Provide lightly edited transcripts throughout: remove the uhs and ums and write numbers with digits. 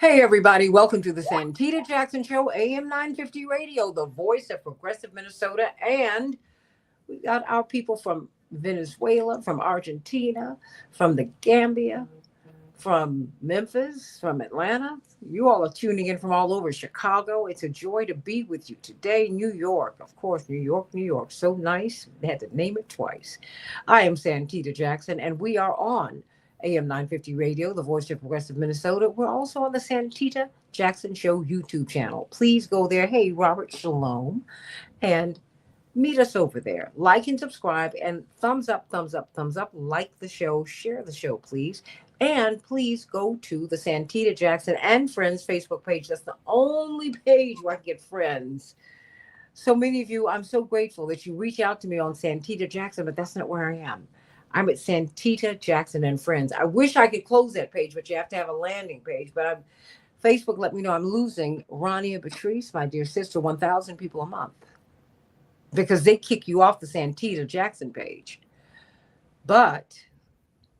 Hey, everybody. Welcome to the Santita Jackson Show, AM 950 Radio, the voice of progressive Minnesota. And we got our people from Venezuela, from Argentina, from the Gambia, from Memphis, from Atlanta. You all are tuning in from all over Chicago. It's a joy to be with you today. New York, of course, New York, New York. So nice. They had to name it twice. I am Santita Jackson, and we are on AM 950 Radio, the voice of progressive Minnesota. We're also on the Santita Jackson Show YouTube channel. Please go there. Hey, Robert, shalom. And meet us over there. Like and subscribe and thumbs up, thumbs up, thumbs up. Like the show, share the show, please. And please go to the Santita Jackson and Friends Facebook page. That's the only page where I get friends. So many of you, I'm so grateful that you reach out to me on Santita Jackson, but that's not where I am. I'm at Santita Jackson and Friends. I wish I could close that page, but you have to have a landing page. But Facebook let me know I'm losing Ronnie and Patrice, my dear sister, 1,000 people a month, because they kick you off the Santita Jackson page. But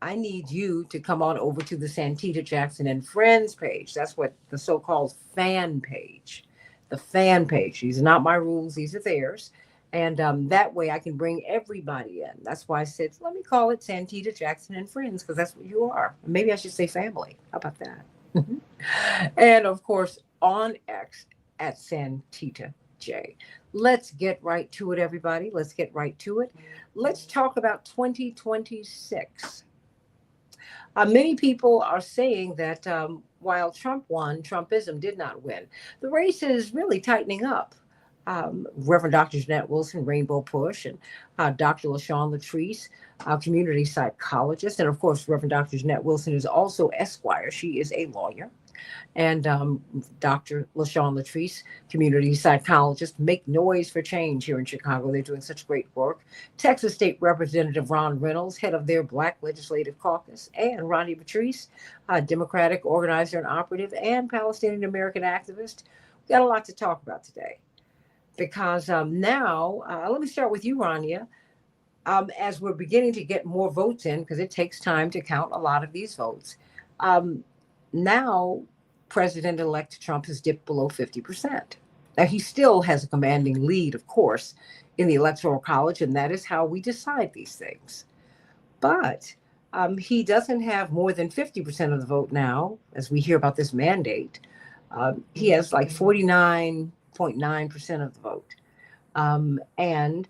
I need you to come on over to the Santita Jackson and Friends page. That's what the so-called fan page. The fan page. These are not my rules. These are theirs. And that way I can bring everybody in. That's why I said, let me call it Santita Jackson and Friends, because that's what you are. Maybe I should say family. How about that? And of course, on X at Santita J. Let's get right to it, everybody. Let's get right to it. Let's talk about 2026. Many people are saying that while Trump won, Trumpism did not win. The race is really tightening up. Reverend Dr. Jeanette Wilson, Rainbow Push, and Dr. LaShawn Latrice, community psychologist. And of course, Reverend Dr. Jeanette Wilson is also Esquire. She is a lawyer. And Dr. LaShawn Latrice, community psychologist, make noise for change here in Chicago. They're doing such great work. Texas State Representative Ron Reynolds, head of their Black Legislative Caucus, and Ronnie Patrice, Democratic organizer and operative, and Palestinian American activist. We got a lot to talk about today. Because now, let me start with you, Rania. As we're beginning to get more votes in, because it takes time to count a lot of these votes, now President-elect Trump has dipped below 50%. Now, he still has a commanding lead, of course, in the Electoral College, and that is how we decide these things. But he doesn't have more than 50% of the vote now, as we hear about this mandate. He has like 49.9% of the vote. And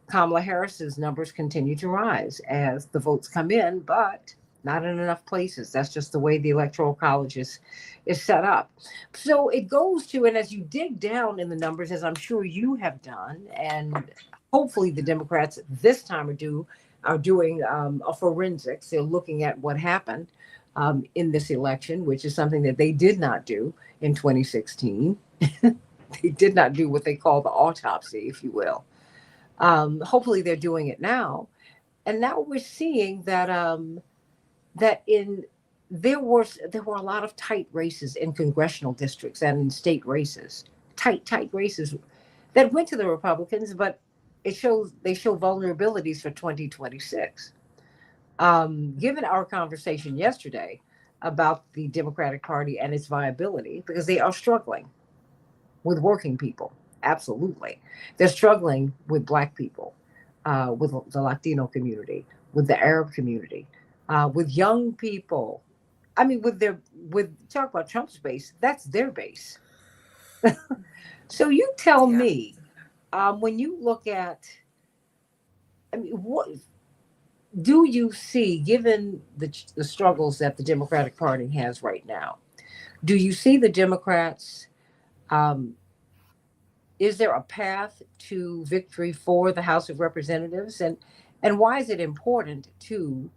Kamala Harris's numbers continue to rise as the votes come in, but not in enough places. That's just the way the Electoral College is set up. So it goes to, and as you dig down in the numbers, as I'm sure you have done, and hopefully the Democrats this time are doing a forensics. They're looking at what happened in this election, which is something that they did not do in 2016. They did not do what they call the autopsy, if you will. Hopefully they're doing it now. And now we're seeing that there were a lot of tight races in congressional districts and in state races, tight races that went to the Republicans, but they show vulnerabilities for 2026. Given our conversation yesterday about the Democratic Party and its viability, because they are struggling with working people. Absolutely. They're struggling with Black people, with the Latino community, with the Arab community, with young people. I mean, talk about Trump's base, that's their base. So you tell Yeah. me, when you look at, I mean, what do you see, given the struggles that the Democratic Party has right now? Do you see the Democrats? Um, is there a path to victory for the House of Representatives, and why is it important to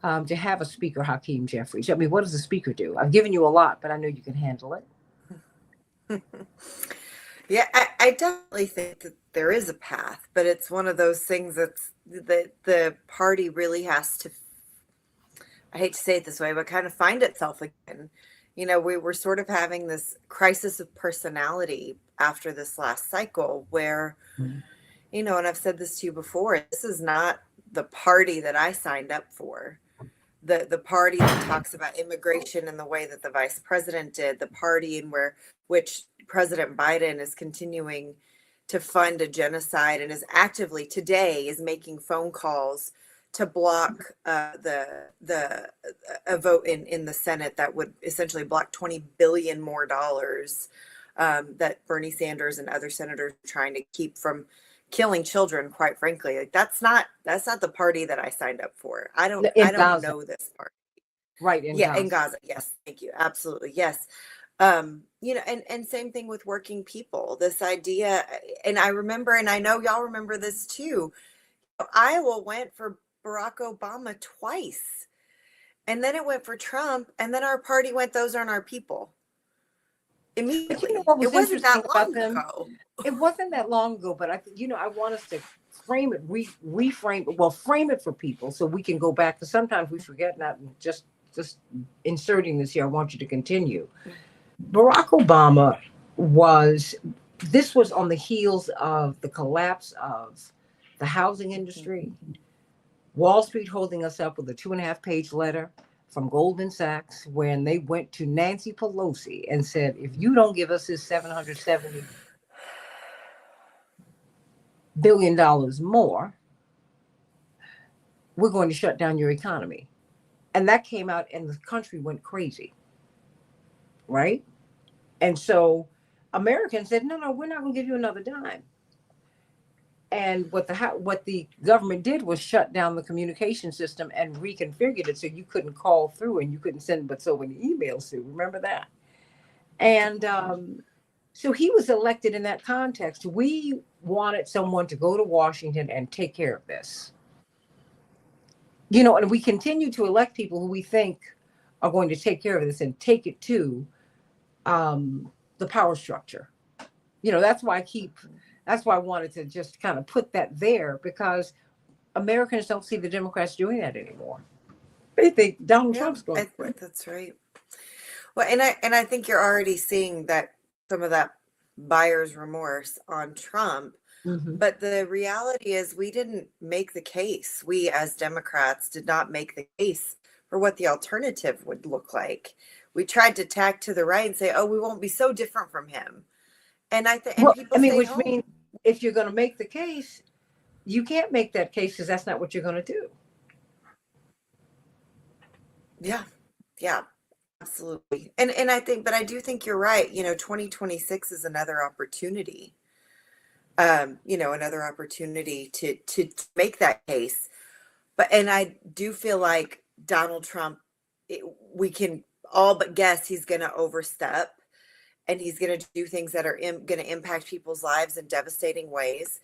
have a speaker, Hakeem Jeffries? I mean, what does the speaker do? I've given you a lot, but I know you can handle it. Yeah, I definitely think that there is a path, but it's one of those things that's that the party really has to, I hate to say it this way, but kind of find itself again. We were sort of having this crisis of personality after this last cycle where, and I've said this to you before, this is not the party that I signed up for. the party that talks about immigration in the way that the vice president did, the party in which President Biden is continuing to fund a genocide and is actively today is making phone calls to block a vote in the Senate that would essentially block $20 billion more dollars that Bernie Sanders and other senators are trying to keep from killing children. Quite frankly, like that's not the party that I signed up for. I don't Gaza. know this part. Right, In Gaza. Gaza. Yes, thank you. Absolutely, yes. And same thing with working people. This idea, and I remember, and I know y'all remember this too. Iowa went for Barack Obama twice, and then it went for Trump, and then our party went, "Those aren't our people." Immediately. But you know what was It wasn't interesting that long about them? ago. It wasn't that long ago, but I want us to frame it, reframe it. Well, frame it for people so we can go back. Because sometimes we forget. Not just inserting this here. I want you to continue. Barack Obama this was on the heels of the collapse of the housing industry. Wall Street holding us up with a 2.5-page letter from Goldman Sachs when they went to Nancy Pelosi and said, if you don't give us this $770 billion more, we're going to shut down your economy. And that came out and the country went crazy. Right? And so Americans said, no, we're not going to give you another dime. And what the government did was shut down the communication system and reconfigured it so you couldn't call through and you couldn't send but so many emails through. Remember that? And so he was elected in that context. We wanted someone to go to Washington and take care of this. And we continue to elect people who we think are going to take care of this and take it to the power structure. That's why I wanted to just kind of put that there, because Americans don't see the Democrats doing that anymore. They think Donald Trump's going to win. That's right. Well, and I think you're already seeing that some of that buyer's remorse on Trump. Mm-hmm. But the reality is we didn't make the case. We as Democrats did not make the case for what the alternative would look like. We tried to tack to the right and say, oh, we won't be so different from him. And which means if you're going to make the case, you can't make that case because that's not what you're going to do. Yeah, absolutely. And I do think you're right. 2026 is another opportunity. Another opportunity to make that case. And I do feel like Donald Trump, we can all but guess he's going to overstep. And he's going to do things that are going to impact people's lives in devastating ways.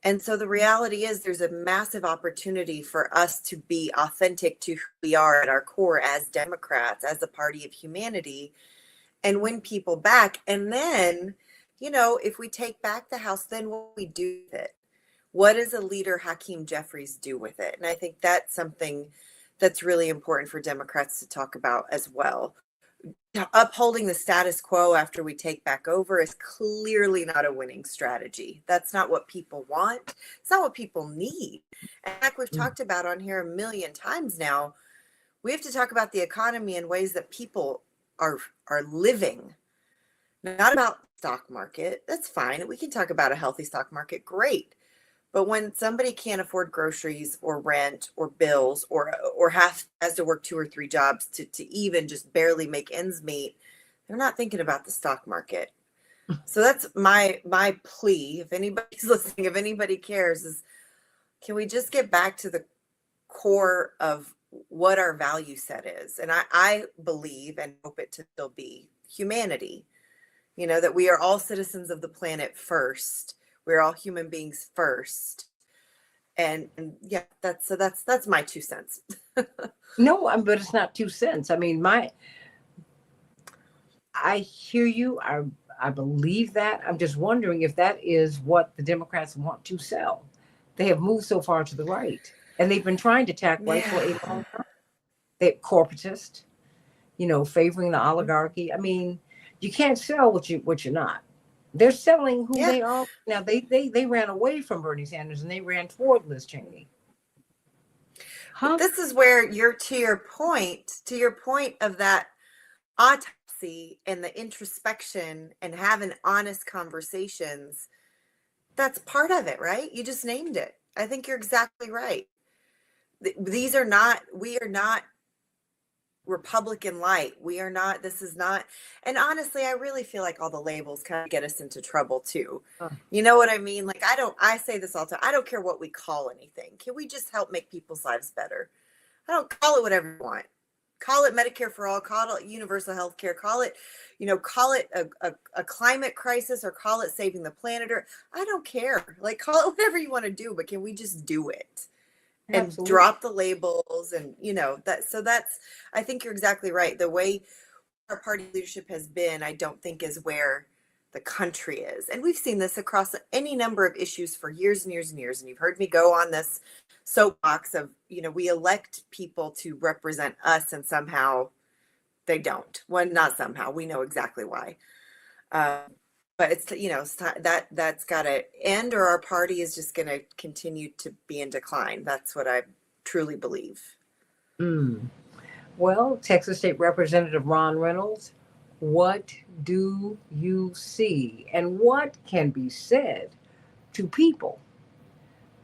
And so the reality is there's a massive opportunity for us to be authentic to who we are at our core as Democrats, as a party of humanity, and win people back. And then, if we take back the House, then what do we do with it? What does a leader, Hakeem Jeffries, do with it? And I think that's something that's really important for Democrats to talk about as well. Upholding the status quo after we take back over is clearly not a winning strategy. That's not what people want. It's not what people need. And like we've talked about on here a million times now, we have to talk about the economy in ways that people are living. Not about stock market. That's fine. We can talk about a healthy stock market. Great. But when somebody can't afford groceries or rent or bills or has to work 2 or 3 jobs to even just barely make ends meet, they're not thinking about the stock market. So that's my plea. If anybody's listening, if anybody cares, is can we just get back to the core of what our value set is? And I believe and hope it to still be humanity. That we are all citizens of the planet first. We're all human beings first. And yeah, that's my 2 cents. No, but it's not 2 cents. I mean, I hear you. I believe that. I'm just wondering if that is what the Democrats want to sell. They have moved so far to the right, and they've been trying to tack right for a long time. They're corporatist, favoring the oligarchy. I mean, you can't sell what you're not. They're selling who they are. Now they ran away from Bernie Sanders and they ran toward Liz Cheney. Huh? This is where you're to your point of that autopsy and the introspection and having honest conversations. That's part of it, right? You just named it. I think you're exactly right. These are not, we are not Republican light. We are not, this is not, and honestly, I really feel like all the labels kind of get us into trouble too. Uh, You know what I mean? Like, I say this all the time. I don't care what we call anything. Can we just help make people's lives better? I don't call it whatever you want. Call it Medicare for all, call it universal health care, call it, call it a climate crisis, or call it saving the planet, or I don't care. Like, call it whatever you want to do, but can we just do it? And Absolutely. drop the labels, and that's, I think you're exactly right. The way our party leadership has been, I don't think is where the country is. And we've seen this across any number of issues for years and years and years. And you've heard me go on this soapbox of, we elect people to represent us, and somehow they don't. Well, not somehow, we know exactly why. But it's, that's got to end, or our party is just going to continue to be in decline. That's what I truly believe. Mm. Well, Texas State Representative Ron Reynolds, what do you see, and what can be said to people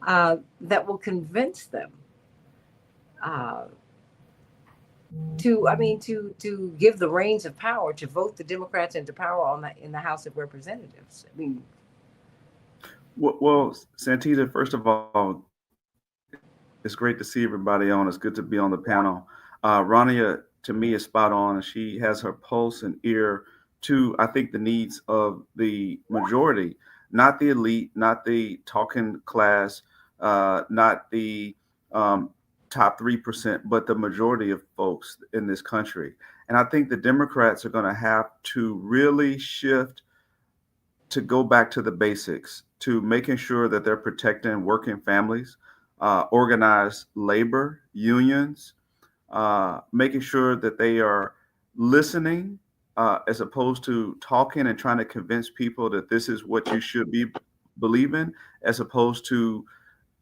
that will convince them uh, to give the reins of power to vote the Democrats into power in the House of Representatives? I mean, Well, Santita, first of all, it's great to see everybody on. It's good to be on the panel. Rania, to me, is spot on, and she has her pulse and ear to, I think, the needs of the majority, not the elite, not the talking class, not the um, top 3%, but the majority of folks in this country. And I think the Democrats are going to have to really shift to go back to the basics, to making sure that they're protecting working families, organized labor, unions, making sure that they are listening as opposed to talking and trying to convince people that this is what you should be believing, as opposed to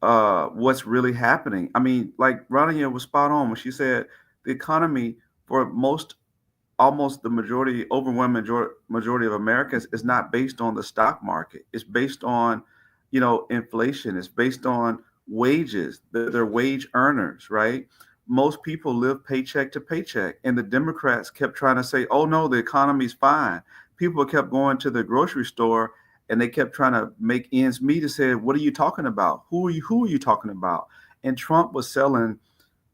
what's really happening. I mean, like Rania was spot on when she said the economy for almost the overwhelming majority of Americans is not based on the stock market. It's based on, inflation. It's based on wages. They're wage earners, right? Most people live paycheck to paycheck, and the Democrats kept trying to say, "Oh no, the economy's fine." People kept going to the grocery store, and they kept trying to make ends meet and said, "What are you talking about? Who are you talking about?" And Trump was selling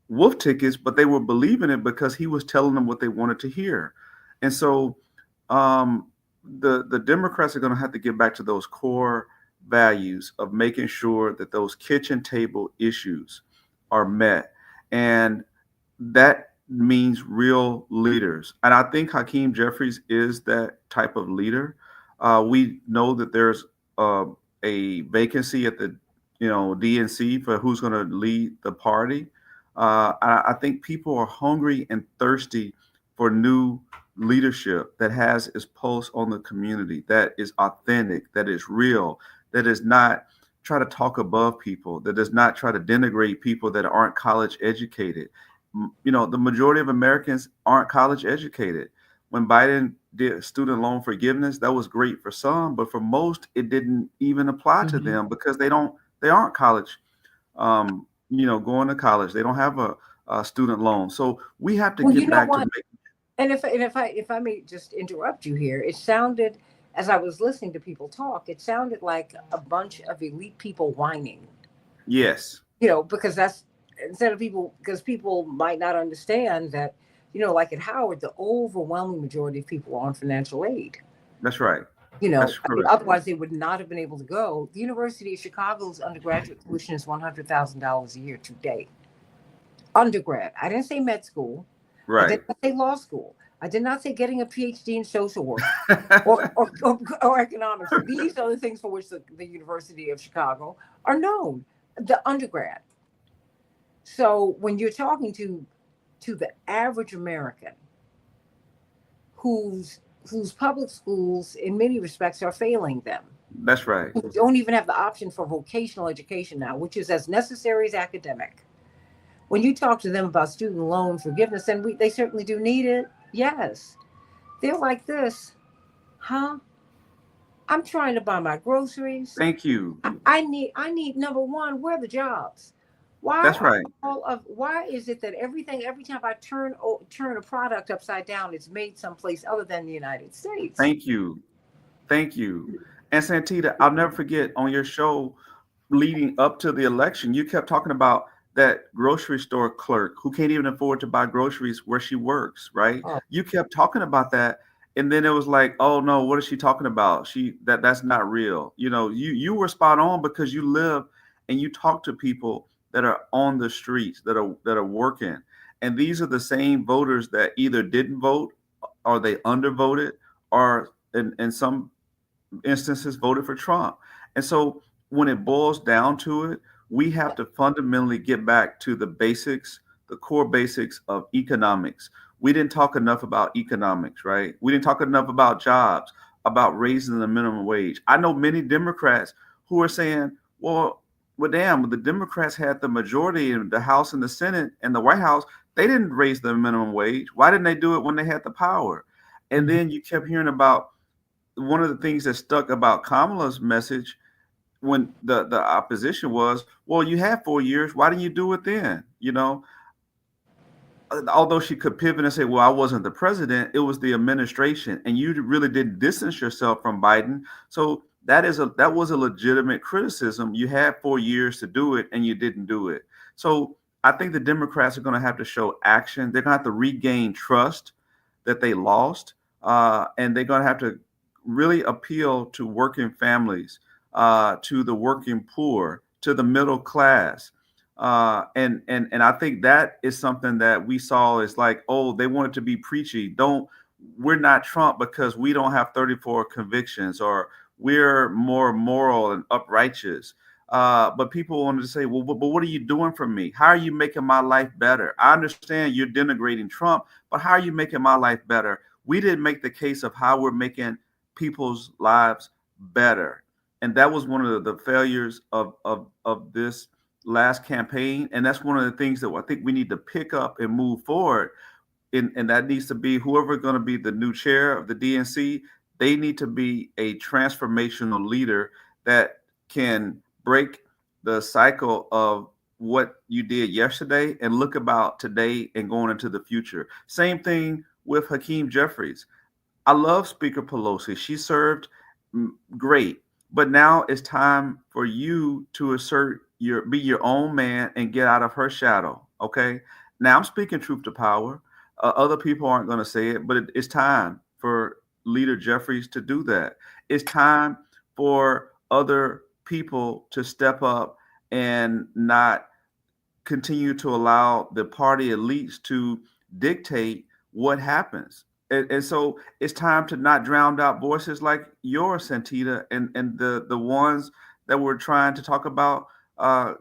wolf tickets, but they were believing it because he was telling them what they wanted to hear. And so um, the Democrats are going to have to get back to those core values of making sure that those kitchen table issues are met. And that means real leaders. And I think Hakeem Jeffries is that type of leader. We know that there's a vacancy at the DNC for who's going to lead the party. I think people are hungry and thirsty for new leadership that has its pulse on the community, that is authentic, that is real, that is not try to talk above people, that does not try to denigrate people that aren't college educated. The majority of Americans aren't college educated. When Biden did student loan forgiveness, that was great for some, but for most, it didn't even apply to mhm. them because they aren't college going to college. They don't have a student loan. So we have to Well, you get know back to what? making. And if I may just interrupt you here, it sounded, as I was listening to people talk, it sounded like a bunch of elite people whining. Yes, Because that's instead of people, because people might not understand that, like at Howard, the overwhelming majority of people are on financial aid. that's right. That's I mean, correct. otherwise they would not have been able to go. The University of Chicago's undergraduate tuition is $100,000 a year today. Undergrad. I didn't say med school. I did Right. not say law school. I did not say getting a PhD in social work or economics. These are the things for which the University of Chicago are known. The undergrad. So when you're talking to the average American whose public schools in many respects are failing them, That's right. don't even have the option for vocational education now, which is as necessary as academic. when you talk to them about student loan forgiveness, and they certainly do need it. Yes, they're like this, huh? I'm trying to buy my groceries. Thank you. I need number one, where are the jobs? Why That's are right. why is it that every time I turn a product upside down, it's made someplace other than the United States? Thank you. Thank you. And Santita, I'll never forget on your show leading up to the election, you kept talking about that grocery store clerk who can't even afford to buy groceries where she works, right? Oh, You kept talking about that. And then it was like, oh no, what is she talking about? That's not real. You were spot on because you live and you talk to people that are on the streets that are working. And these are the same voters that either didn't vote or they undervoted or in some instances voted for Trump. And so when it boils down to it, we have to fundamentally get back to the basics, the core basics of economics. We didn't talk enough about economics, right? We didn't talk enough about jobs, about raising the minimum wage. I know many Democrats who are saying, well, damn, the Democrats had the majority in the House and the Senate and the White House. They didn't raise the minimum wage. Why didn't they do it when they had the power? And mhm. then you kept hearing about one of the things that stuck about Kamala's message when the opposition was, well, you had 4 years. Why didn't you do it then? Although she could pivot and say, well, I wasn't the president, it was the administration. And you really didn't distance yourself from Biden. So that was a legitimate criticism. You had 4 years to do it and you didn't do it. So I think the Democrats are going to have to show action. They're going to have to regain trust that they lost. And they're going to have to really appeal to working families, to the working poor, to the middle class. And I think that is something that we saw is like, oh, they wanted to be preachy. We're not Trump because we don't have 34 convictions or we're more moral and uprighteous. But people wanted to say, well, but what are you doing for me? How are you making my life better? I understand you're denigrating Trump, but how are you making my life better? We didn't make the case of how we're making people's lives better. And that was one of the failures of this last campaign. And that's one of the things that I think we need to pick up and move forward. And that needs to be whoever going to be the new chair of the DNC. They need to be a transformational leader that can break the cycle of what you did yesterday and look about today and going into the future. Same thing with Hakeem Jeffries. I love Speaker Pelosi. She served great, but now it's time for you to be your own man and get out of her shadow. Okay. Now I'm speaking truth to power. Other people aren't going to say it, but it's time for Leader Jeffries to do that. It's time for other people to step up and not continue to allow the party elites to dictate what happens. And so it's time to not drown out voices like yours, Santita, and the ones that were trying to talk about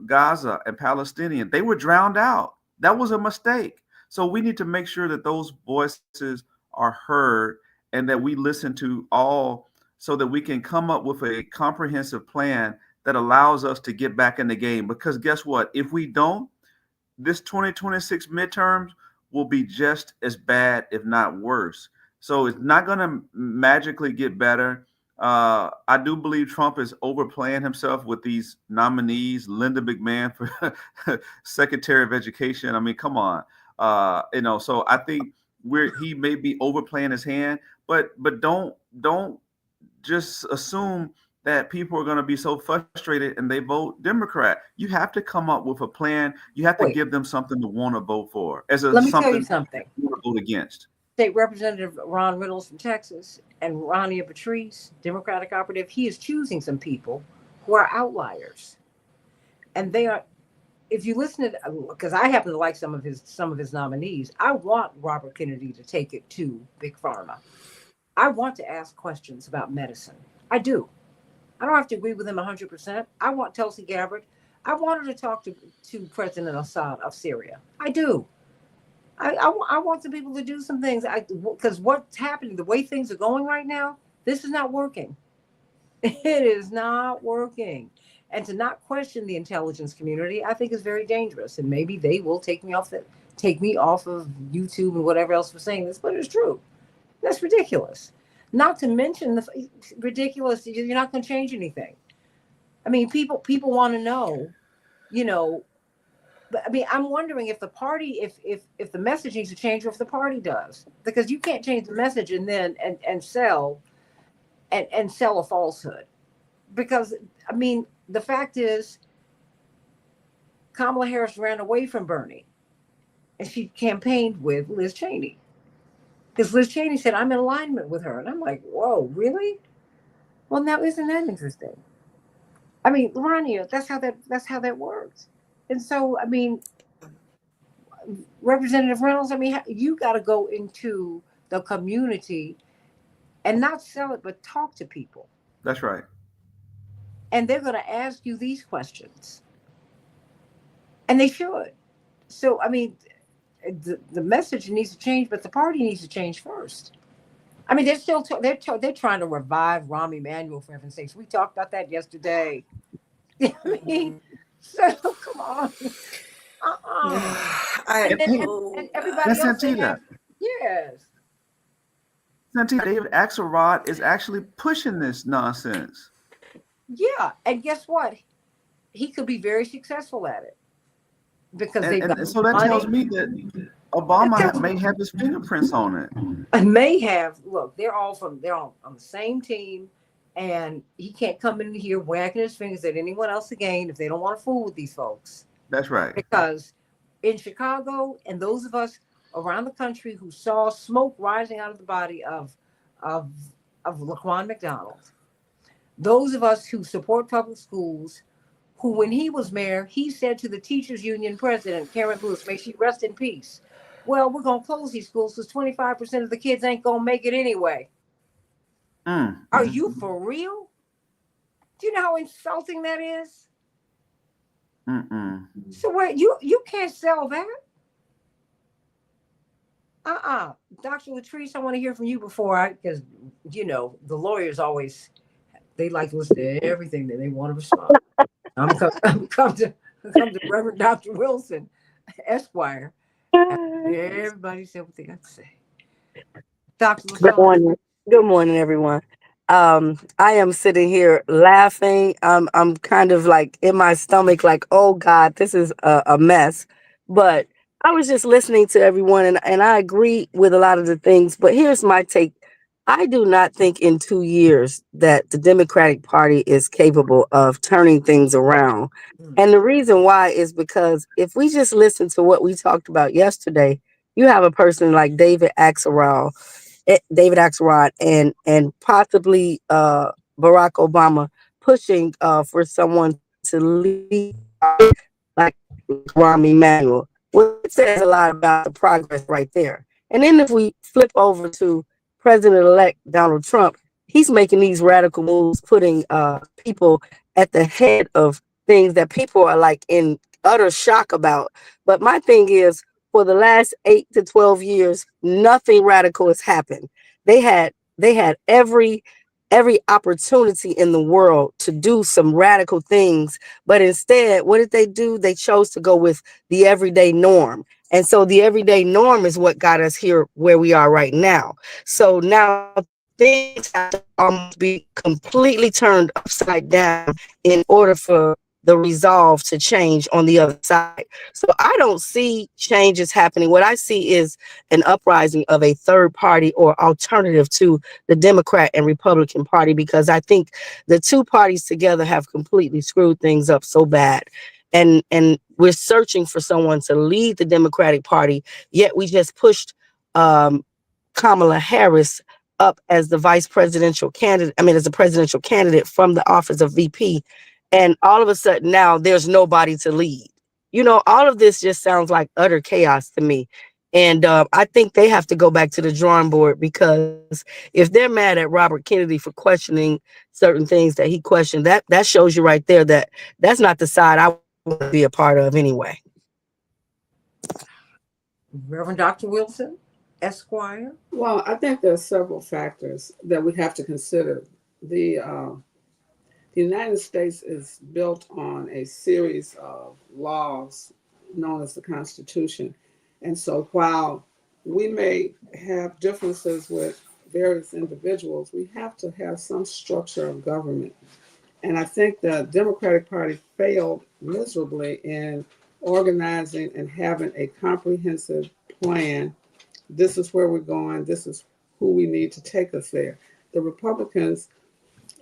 Gaza and Palestinian. They were drowned out. That was a mistake. So we need to make sure that those voices are heard and that we listen to all so that we can come up with a comprehensive plan that allows us to get back in the game. Because guess what? If we don't, this 2026 midterms will be just as bad, if not worse. So it's not going to magically get better. I do believe Trump is overplaying himself with these nominees, Linda McMahon for Secretary of Education. I mean, come on. So I think he may be overplaying his hand, but don't just assume that people are going to be so frustrated and they vote Democrat. You have to come up with a plan. You have to Wait, give them something to want to vote for let me tell you something something. you want to vote against. State Representative Ron Reynolds from Texas and Rania Patrice, Democratic operative, he is choosing some people who are outliers. And they are, if you listen to, because I happen to like some of his nominees, I want Robert Kennedy to take it to Big Pharma. I want to ask questions about medicine. I do. I don't have to agree with him 100%. I want Tulsi Gabbard. I want her to talk to President Assad of Syria. I do. I want some people to do some things. Because what's happening, the way things are going right now, this is not working. It is not working. And to not question the intelligence community, I think is very dangerous. And maybe they will take me off of YouTube and whatever else for saying this, but it's true. That's ridiculous. Not to mention the ridiculous. You're not going to change anything. I mean, people want to know, you know. But I mean, I'm wondering if the party, if the message needs to change, or if the party does, because you can't change the message and then and sell and sell a falsehood. Because I mean, the fact is, Kamala Harris ran away from Bernie, and she campaigned with Liz Cheney. Because Liz Cheney said, "I'm in alignment with her," and I'm like, "Whoa, really? Well, now isn't that interesting?" I mean, Rania, that's how that works. And so, I mean, Representative Reynolds, I mean, you got to go into the community and not sell it, but talk to people. That's right. And they're going to ask you these questions, and they should. So, I mean, the message needs to change, but the party needs to change first. I mean, they're still they're trying to revive Rahm Emanuel, for heaven's sakes. We talked about that yesterday. I mean, so come on. I, And everybody And else they Santita, have, yes, Santita, David Axelrod is actually pushing this nonsense. yeah. And guess what? He could be very successful at it because they've got And so that money. tells me that Obama may have his fingerprints on it. And may have look. They're all on the same team, and he can't come in here wagging his fingers at anyone else again if they don't want to fool with these folks. That's right. Because in Chicago and those of us around the country who saw smoke rising out of the body of Laquan McDonald, those of us who support public schools, who when he was mayor, he said to the teachers union president, Karen Lewis, may she rest in peace. Well, we're gonna close these schools because 25% of the kids ain't gonna make it anyway. Are you for real? Do you know how insulting that is? So where you can't sell that? Dr. Latrice, I want to hear from you before because you know the lawyers always they like to listen to everything that they want to respond. I'm come to Reverend Dr. Wilson, Esquire. Everybody said what they got to say. Dr. Good LaShawn. morning. Good morning, everyone. I am sitting here laughing. I'm kind of like in my stomach, like, oh God, this is a mess. But I was just listening to everyone, and I agree with a lot of the things. But here's my take. I do not think in 2 years that the Democratic Party is capable of turning things around. And the reason why is because if we just listen to what we talked about yesterday, you have a person like David Axelrod and possibly Barack Obama pushing for someone to lead like Rahm Emanuel. Well, it says a lot about the progress right there. And then if we flip over to President-elect Donald Trump, he's making these radical moves, putting people at the head of things that people are like in utter shock about. But my thing is, for the last 8 to 12 years, nothing radical has happened. They had every opportunity in the world to do some radical things, but instead, what did they do? They chose to go with the everyday norm. And so the everyday norm is what got us here where we are right now. So now things have to almost be completely turned upside down in order for the resolve to change on the other side. So I don't see changes happening. What I see is an uprising of a third party or alternative to the Democrat and Republican Party, because I think the two parties together have completely screwed things up so bad. And we're searching for someone to lead the Democratic Party, yet we just pushed Kamala Harris up as the vice presidential candidate, as a presidential candidate from the office of VP. And all of a sudden now there's nobody to lead. All of this just sounds like utter chaos to me. And I think they have to go back to the drawing board, because if they're mad at Robert Kennedy for questioning certain things that he questioned, that shows you right there that that's not the side I want to be a part of anyway. Reverend Dr. Wilson, Esquire. Well, I think there are several factors that we have to consider. The The United States is built on a series of laws known as the Constitution. And so while we may have differences with various individuals, we have to have some structure of government. And I think the Democratic Party failed miserably in organizing and having a comprehensive plan. This is where we're going. This is who we need to take us there. The Republicans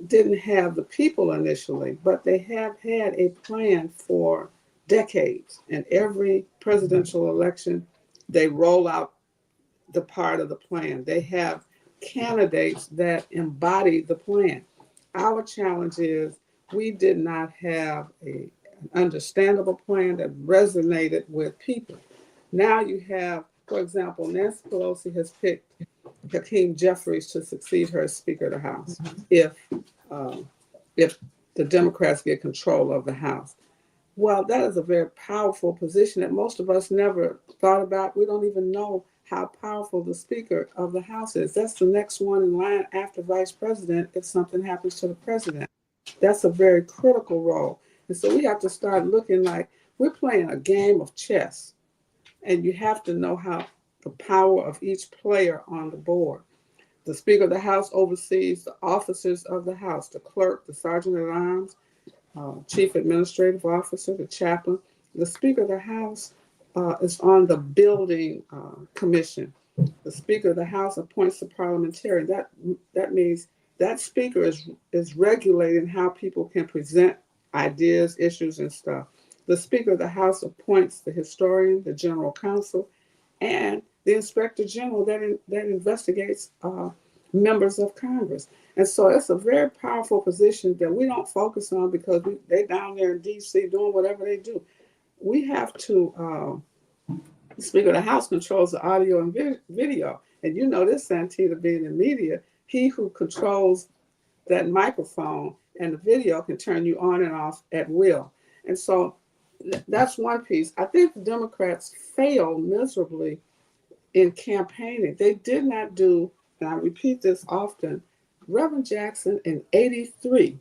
didn't have the people initially, but they have had a plan for decades. And every presidential election, they roll out the part of the plan. They have candidates that embody the plan. Our challenge is we did not have an understandable plan that resonated with people. Now you have, for example, Nancy Pelosi has picked Hakeem Jeffries to succeed her as Speaker of the House if uh, if the Democrats get control of the House. Well, that is a very powerful position that most of us never thought about. We don't even know how powerful the Speaker of the House is. That's the next one in line after Vice President if something happens to the President. That's a very critical role. And so we have to start looking like we're playing a game of chess, and you have to know how the power of each player on the board. The Speaker of the House oversees the officers of the House, the clerk, the sergeant at arms, chief administrative officer, the chaplain. The Speaker of the House is on the building commission. The Speaker of the House appoints the parliamentarian. That means that Speaker is regulating how people can present ideas, issues, and stuff. The Speaker of the House appoints the historian, the general counsel, and the inspector general that investigates members of Congress. And so it's a very powerful position that we don't focus on because they're down there in D.C. doing whatever they do. We have to, the Speaker of the House controls the audio and video. And you know this, Santita, being in media, he who controls that microphone and the video can turn you on and off at will. And so that's one piece. I think the Democrats failed miserably in campaigning. They did not do, and I repeat this often, Reverend Jackson in 83,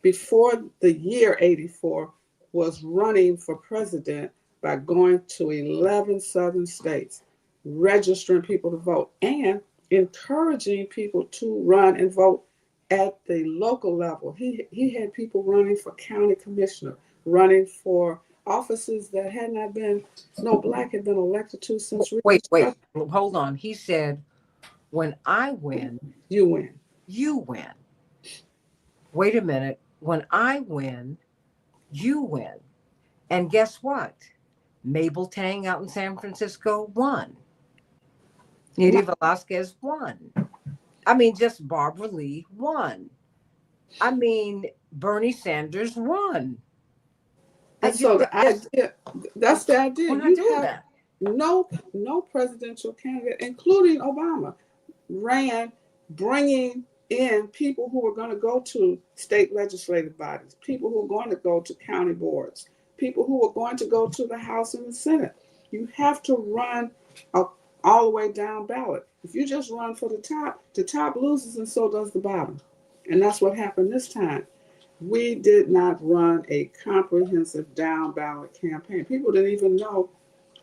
before the year 84, was running for president by going to 11 southern states, registering people to vote, and encouraging people to run and vote at the local level. He had people running for county commissioner, running for offices that had not been, no black had been elected to since. Wait, hold on. He said, when I win, You win. you win. Wait a minute. When I win, you win. And guess what? Mabel Tang out in San Francisco won. Nydia Velasquez won. I mean, just Barbara Lee won. I mean, Bernie Sanders won. And so the idea, that's the idea. We're not doing that. No presidential candidate, including Obama, ran bringing in people who were going to go to state legislative bodies, people who were going to go to county boards, people who were going to go to the House and the Senate. You have to run all the way down ballot. If you just run for the top loses and so does the bottom. And that's what happened this time. We did not run a comprehensive down ballot campaign. People didn't even know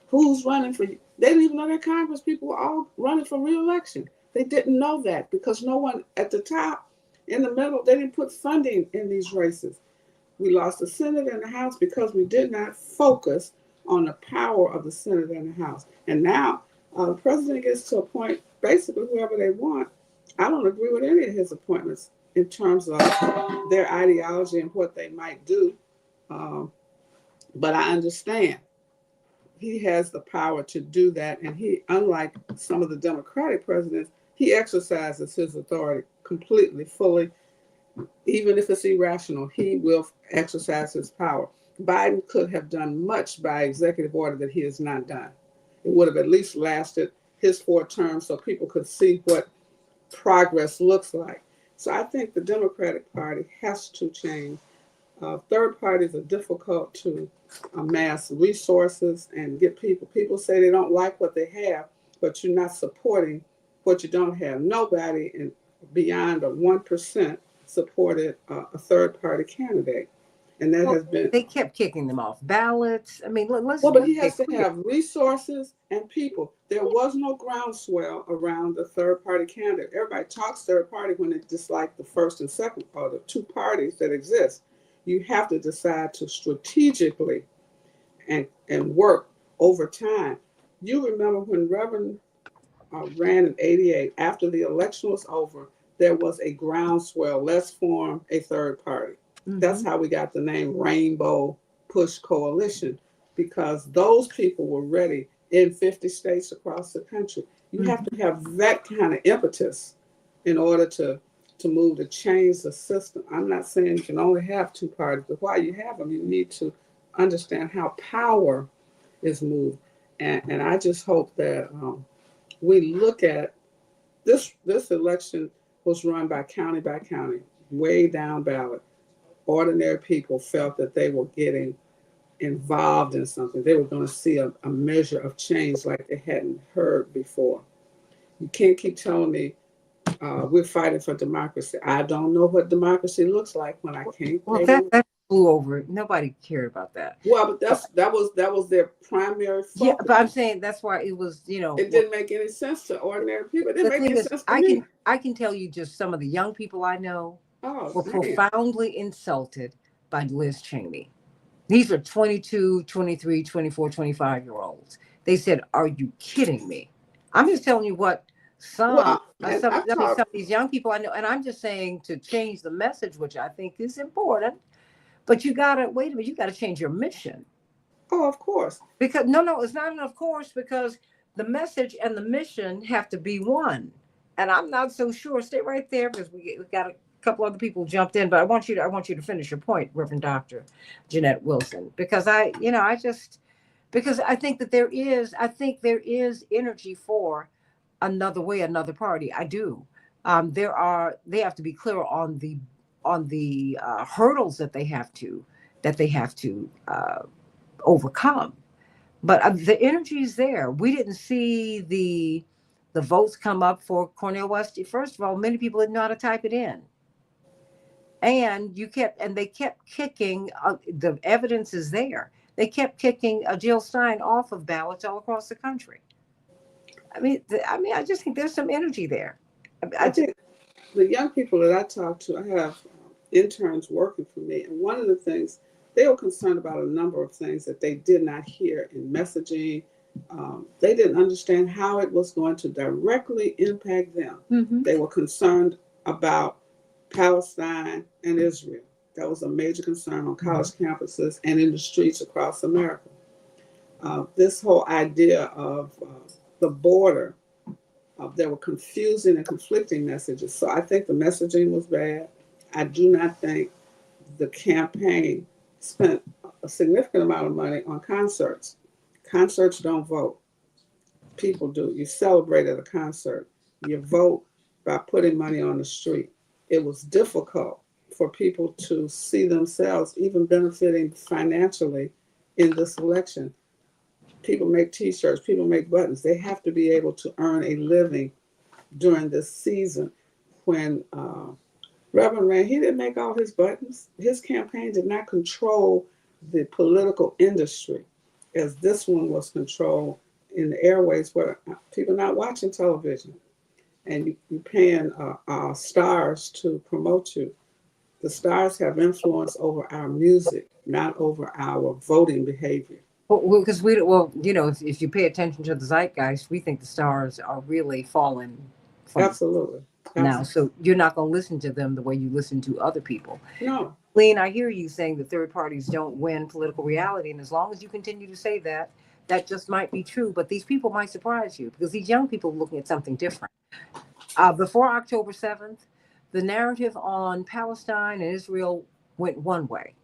who's running for you. They didn't even know that Congress people were all running for re-election. They didn't know that because no one at the top, in the middle, they didn't put funding in these races. We lost the Senate and the House because we did not focus on the power of the Senate and the House. And now the president gets to appoint basically whoever they want. I don't agree with any of his appointments in terms of their ideology and what they might do. But I understand he has the power to do that. And he, unlike some of the Democratic presidents, he exercises his authority completely, fully. Even if it's irrational, he will exercise his power. Biden could have done much by executive order that he has not done. It would have at least lasted his 4 terms so people could see what progress looks like. So I think the Democratic Party has to change. Third parties are difficult to amass resources and get people. People say they don't like what they have, but you're not supporting what you don't have. Nobody beyond a 1% supported a third party candidate. And that Well, has been, they kept kicking them off ballots. I mean, well, but he get has to clear. have resources and people. There was no groundswell around the third party candidate. Everybody talks third party when they dislike the first and second, or the two parties that exist. You have to decide to strategically and work over time. You remember when Reverend ran in '88, after the election was over, there was a groundswell. Let's form a third party. That's how we got the name Rainbow Push Coalition, because those people were ready in 50 states across the country. You have to have that kind of impetus in order to move, to change the system. I'm not saying you can only have two parties, but while you have them, you need to understand how power is moved. And I just hope that we look at this election was run by county, way down ballot. Ordinary people felt that they were getting involved in something. They were going to see a measure of change like they hadn't heard before. You can't keep telling me we're fighting for democracy. I don't know what democracy looks like when I can't Well, pay that flew over. Nobody cared about that. Well, but that was their primary focus. Yeah, but I'm saying that's why it was, It didn't make any sense to ordinary people. It didn't the make thing any is, sense to me. I can tell you just some of the young people I know Oh, were man. profoundly insulted by Liz Cheney. These are 22, 23, 24, 25-year olds. They said, "Are you kidding me?" I'm just telling you what Well, and some I of talked. these young people I know, and I'm just saying to change the message, which I think is important. But you gotta wait a minute. You gotta change your mission. Oh, of course. Because no, it's not enough course, because the message and the mission have to be one. And I'm not so sure. Stay right there, because we got a couple other people jumped in, but I want you to finish your point, Reverend Doctor Jeanette Wilson, because because I think there is energy for another way, another party. I do. They have to be clear on the hurdles that they have to overcome. But the energy is there. We didn't see the votes come up for Cornel West. First of all, many people didn't know how to type it in, and they kept kicking. The evidence is there. They kept kicking Jill Stein off of ballots all across the country. I just think there's some energy there. I think the young people that I talk to, I have interns working for me, and one of the things they were concerned about, a number of things that they did not hear in messaging. They didn't understand how it was going to directly impact them. Mm-hmm. They were concerned about Palestine and Israel. That was a major concern on college campuses and in the streets across America. This whole idea of the border, there were confusing and conflicting messages. So I think the messaging was bad. I do not think the campaign spent a significant amount of money on concerts. Concerts don't vote. People do. You celebrate at a concert. You vote by putting money on the street. It was difficult for people to see themselves even benefiting financially in this election. People make T-shirts, people make buttons. They have to be able to earn a living during this season. When Reverend ran, he didn't make all his buttons. His campaign did not control the political industry as this one was controlled in the airways, where people are not watching television, and you're paying stars to promote you. The stars have influence over our music, not over our voting behavior. Well, because if you pay attention to the zeitgeist, we think the stars are really falling from Absolutely. now. So you're not going to listen to them the way you listen to other people. No. Lean, I hear you saying that third parties don't win political reality. And as long as you continue to say that, that just might be true. But these people might surprise you, because these young people are looking at something different. Before October 7th, the narrative on Palestine and Israel went one way.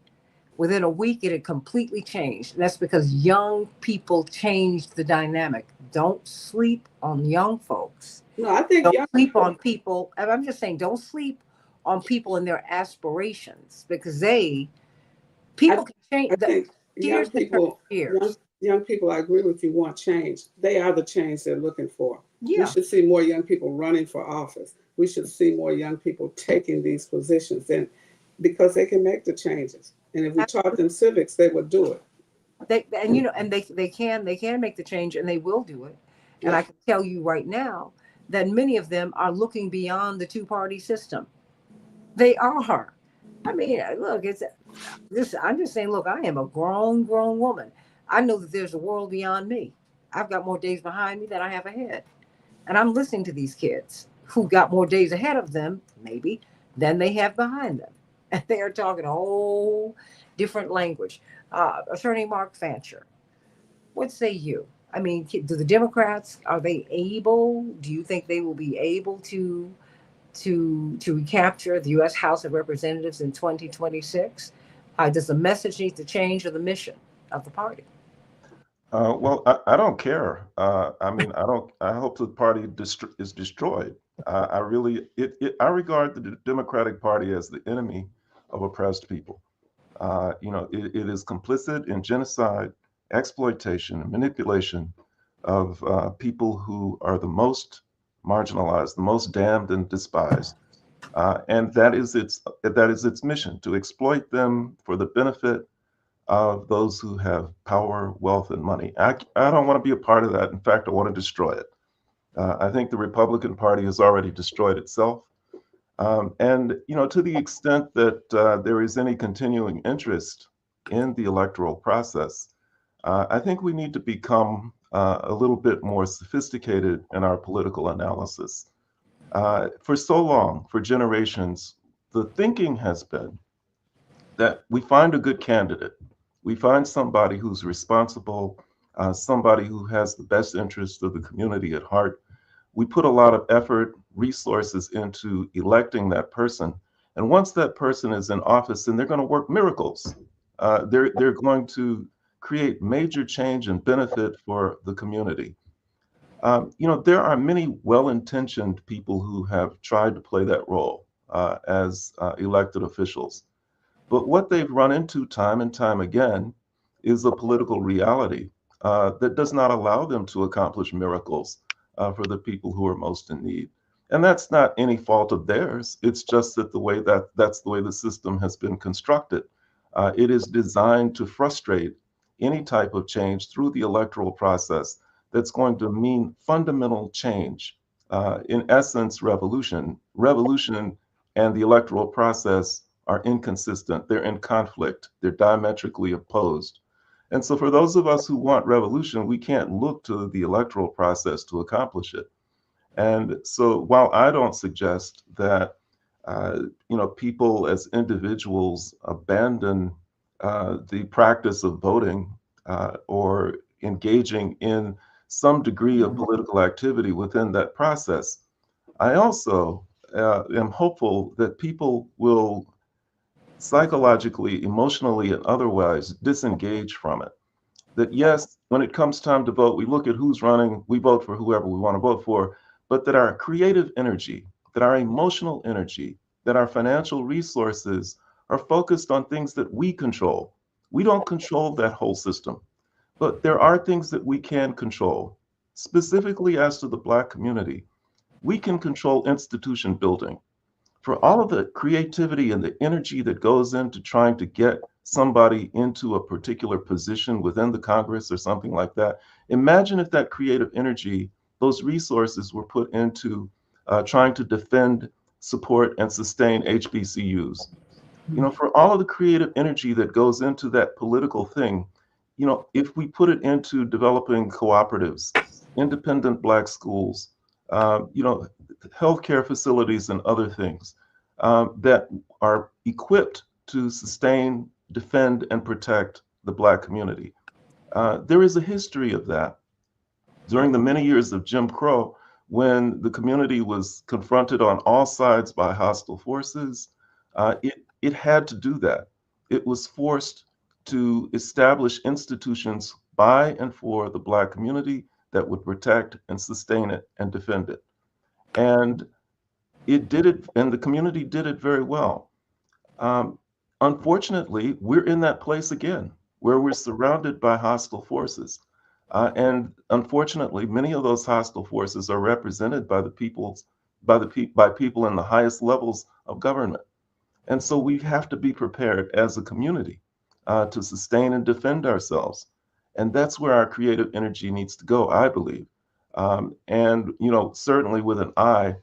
Within a week, it had completely changed. That's because young people changed the dynamic. Don't sleep on young folks. No, I think Don't sleep on people. I'm just saying, don't sleep on people and their aspirations, because people can change. I think young people, I agree with you, want change. They are the change they're looking for. Yeah. We should see more young people running for office. we should see more young people taking these positions, and because they can make the changes. And if we taught them civics, they would do it. They can make the change, and they will do it. And Yeah. I can tell you right now that many of them are looking beyond the two-party system. They are. I mean, look, it's this. I'm just saying. Look, I am a grown woman. I know that there's a world beyond me. I've got more days behind me than I have ahead, and I'm listening to these kids who got more days ahead of them, maybe, than they have behind them, and they are talking a whole different language. Attorney Mark Fancher, what say you? I mean, do the Democrats, are they able? Do you think they will be able to recapture the U.S. House of Representatives in 2026? Does the message need to change, or the mission of the party? Well, I don't care. I mean, I don't. I hope the party is destroyed. I really, I regard the Democratic Party as the enemy of oppressed people. It is complicit in genocide, exploitation, and manipulation of people who are the most marginalized, the most damned and despised. And that is its mission, to exploit them for the benefit of those who have power, wealth, and money. I don't want to be a part of that. In fact, I want to destroy it. I think the Republican Party has already destroyed itself. And to the extent that there is any continuing interest in the electoral process, I think we need to become a little bit more sophisticated in our political analysis. For so long, for generations, the thinking has been that we find a good candidate, we find somebody who's responsible, somebody who has the best interest of the community at heart. We put a lot of effort, resources into electing that person. And once that person is in office, then they're going to work miracles. They're going to create major change and benefit for the community. There are many well-intentioned people who have tried to play that role as elected officials. But what they've run into time and time again is a political reality that does not allow them to accomplish miracles for the people who are most in need. And that's not any fault of theirs. It's just that that's the way the system has been constructed. It is designed to frustrate any type of change through the electoral process that's going to mean fundamental change. In essence, revolution. Revolution and the electoral process are inconsistent. They're in conflict. They're diametrically opposed. And so for those of us who want revolution, we can't look to the electoral process to accomplish it. And so while I don't suggest that people as individuals abandon the practice of voting or engaging in some degree of political activity within that process, I also am hopeful that people will psychologically, emotionally, and otherwise disengage from it. That yes, when it comes time to vote, we look at who's running, we vote for whoever we want to vote for, but that our creative energy, that our emotional energy, that our financial resources are focused on things that we control. We don't control that whole system, but there are things that we can control. Specifically as to the Black community, we can control institution building. For all of the creativity and the energy that goes into trying to get somebody into a particular position within the Congress or something like that, imagine if that creative energy, those resources were put into trying to defend, support, and sustain HBCUs. For all of the creative energy that goes into that political thing, if we put it into developing cooperatives, independent Black schools, healthcare facilities and other things that are equipped to sustain, defend, and protect the Black community. There is a history of that. During the many years of Jim Crow, when the community was confronted on all sides by hostile forces, it had to do that. It was forced to establish institutions by and for the Black community that would protect and sustain it and defend it. And it did it, and the community did it very well. Unfortunately, we're in that place again, where we're surrounded by hostile forces. And unfortunately, many of those hostile forces are represented by the peoples by people in the highest levels of government. And so we have to be prepared as a community to sustain and defend ourselves. And that's where our creative energy needs to go, I believe. And, certainly with an eye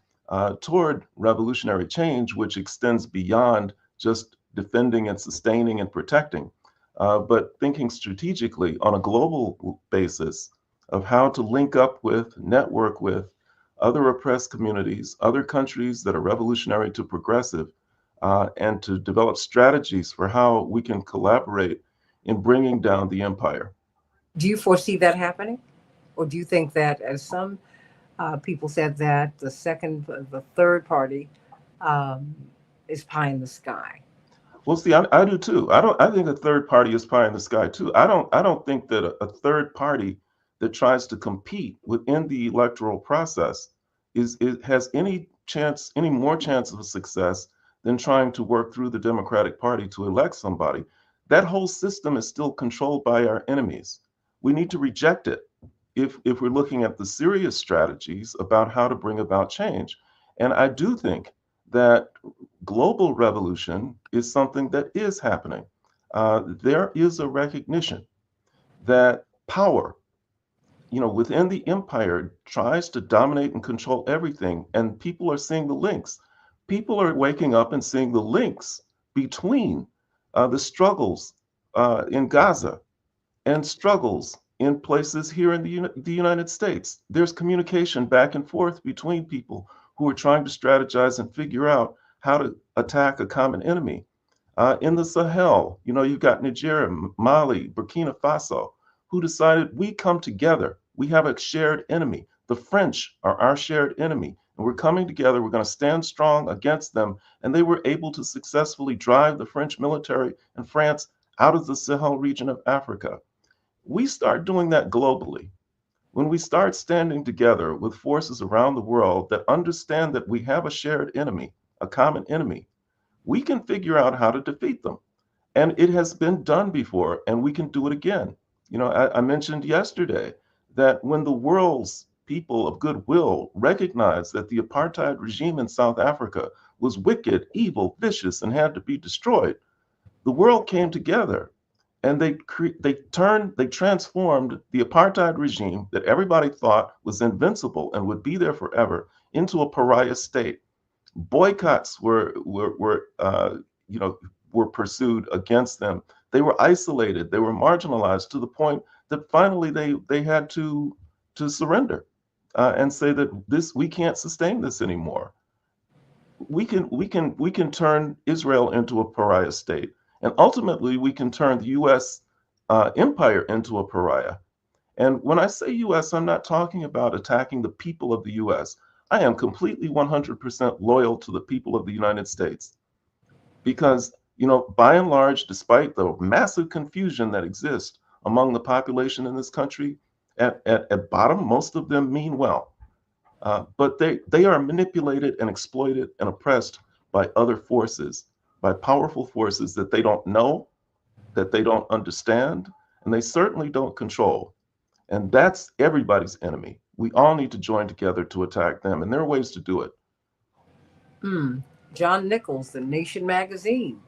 toward revolutionary change, which extends beyond just defending and sustaining and protecting, but thinking strategically on a global basis of how to link up with, network with other oppressed communities, other countries that are revolutionary to progressive, and to develop strategies for how we can collaborate in bringing down the empire. Do you foresee that happening? Or do you think that, as some people said, that the third party um, is pie in the sky? Well, see, I do too. I think a third party is pie in the sky too. I don't think that a third party that tries to compete within the electoral process has any more chance of success than trying to work through the Democratic Party to elect somebody. That whole system is still controlled by our enemies. We need to reject it if we're looking at the serious strategies about how to bring about change. And I do think that global revolution is something that is happening. There is a recognition that power, within the empire tries to dominate and control everything, and people are seeing the links. People are waking up and seeing the links between the struggles in Gaza and struggles in places here in the United States. There's communication back and forth between people who are trying to strategize and figure out how to attack a common enemy. In the Sahel, you've got Nigeria, Mali, Burkina Faso, who decided we come together. We have a shared enemy. The French are our shared enemy, and we're coming together. We're going to stand strong against them. And they were able to successfully drive the French military and France out of the Sahel region of Africa. We start doing that globally. When we start standing together with forces around the world that understand that we have a shared enemy, a common enemy, we can figure out how to defeat them. And it has been done before, and we can do it again. I mentioned yesterday that when the world's people of goodwill recognized that the apartheid regime in South Africa was wicked, evil, vicious, and had to be destroyed, the world came together and they transformed the apartheid regime that everybody thought was invincible and would be there forever into a pariah state. Boycotts were pursued against them. They were isolated. They were marginalized to the point that finally they had to surrender and say that we can't sustain this anymore. We can turn Israel into a pariah state, and ultimately we can turn the U.S. Empire into a pariah. And when I say U.S., I'm not talking about attacking the people of the U.S. I am completely 100% loyal to the people of the United States because, by and large, despite the massive confusion that exists among the population in this country, at bottom, most of them mean well. But they are manipulated and exploited and oppressed by other forces, by powerful forces that they don't know, that they don't understand, and they certainly don't control. And that's everybody's enemy. We all need to join together to attack them, and there are ways to do it. John Nichols, The Nation magazine,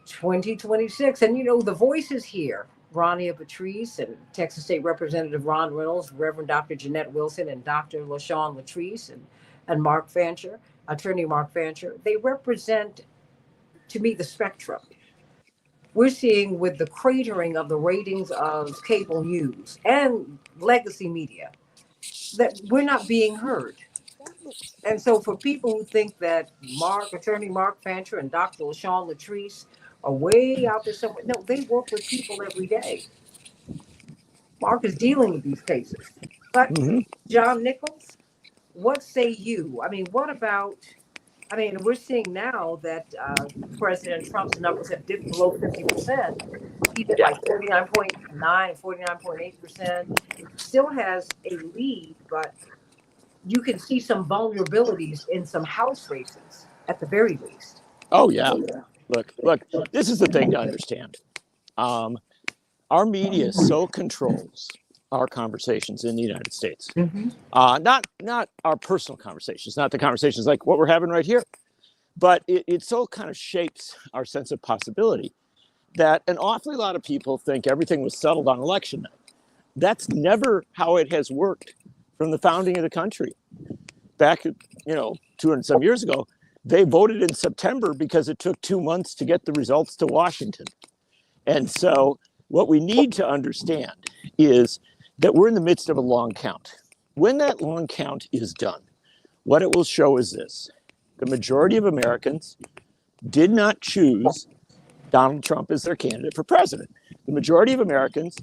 2026. And the voice is here. Rania Patrice and Texas State Representative Ron Reynolds, Reverend Dr. Jeanette Wilson, and Dr. LaShawn Latrice, and Mark Fancher, Attorney Mark Fancher. They represent, to me, the spectrum. We're seeing, with the cratering of the ratings of cable news and legacy media, that we're not being heard. And so for people who think that Attorney Mark Fancher and Dr. LaShawn Latrice are way out there somewhere, no, they work with people every day. Mark is dealing with these cases. But John Nichols, what say you? I mean, we're seeing now that President Trump's numbers have dipped below 50%. He's at like 49.9, 49.8%. Still has a lead, but you can see some vulnerabilities in some House races at the very least. Oh, yeah. Look, this is the thing to understand. Our media so controls our conversations in the United States. Mhm. Not our personal conversations, not the conversations like what we're having right here, but it so kind of shapes our sense of possibility that an awfully lot of people think everything was settled on election night. That's never how it has worked from the founding of the country. Back, 200 some years ago, they voted in September because it took 2 months to get the results to Washington. And so what we need to understand is that we're in the midst of a long count. When that long count is done, what it will show is this: the majority of Americans did not choose Donald Trump as their candidate for president. The majority of Americans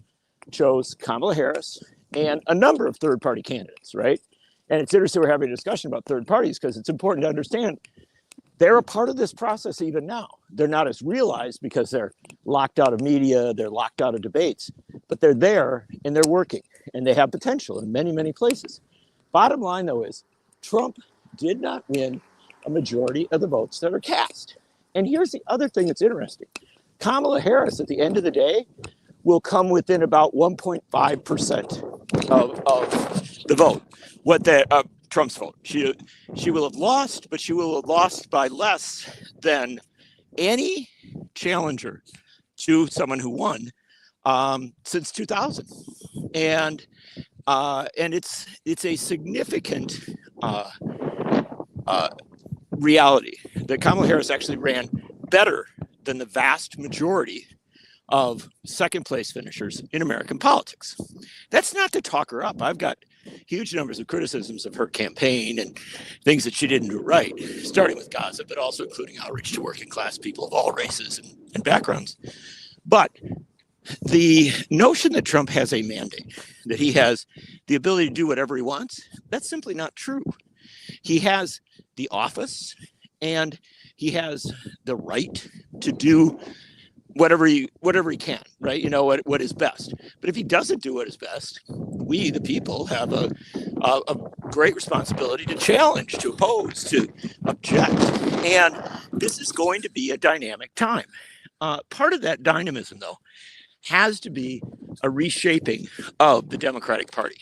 chose Kamala Harris and a number of third-party candidates, right? And it's interesting we're having a discussion about third parties because it's important to understand they're a part of this process even now. They're not as realized because they're locked out of media, they're locked out of debates, but they're there and they're working and they have potential in many, many places. Bottom line, though, is Trump did not win a majority of the votes that are cast. And here's the other thing that's interesting. Kamala Harris, at the end of the day, will come within about 1.5% of the vote. Trump's vote. She will have lost, but she will have lost by less than any challenger to someone who won since 2000. And it's a significant reality that Kamala Harris actually ran better than the vast majority of second place finishers in American politics. That's not to talk her up. I've got huge numbers of criticisms of her campaign and things that she didn't do right, starting with Gaza, but also including outreach to working class people of all races and backgrounds. But the notion that Trump has a mandate, that he has the ability to do whatever he wants, that's simply not true. He has the office and he has the right to do whatever he can, right? What is best. But if he doesn't do what is best, we, the people, have a great responsibility to challenge, to oppose, to object. And this is going to be a dynamic time. Part of that dynamism, though, has to be a reshaping of the Democratic Party.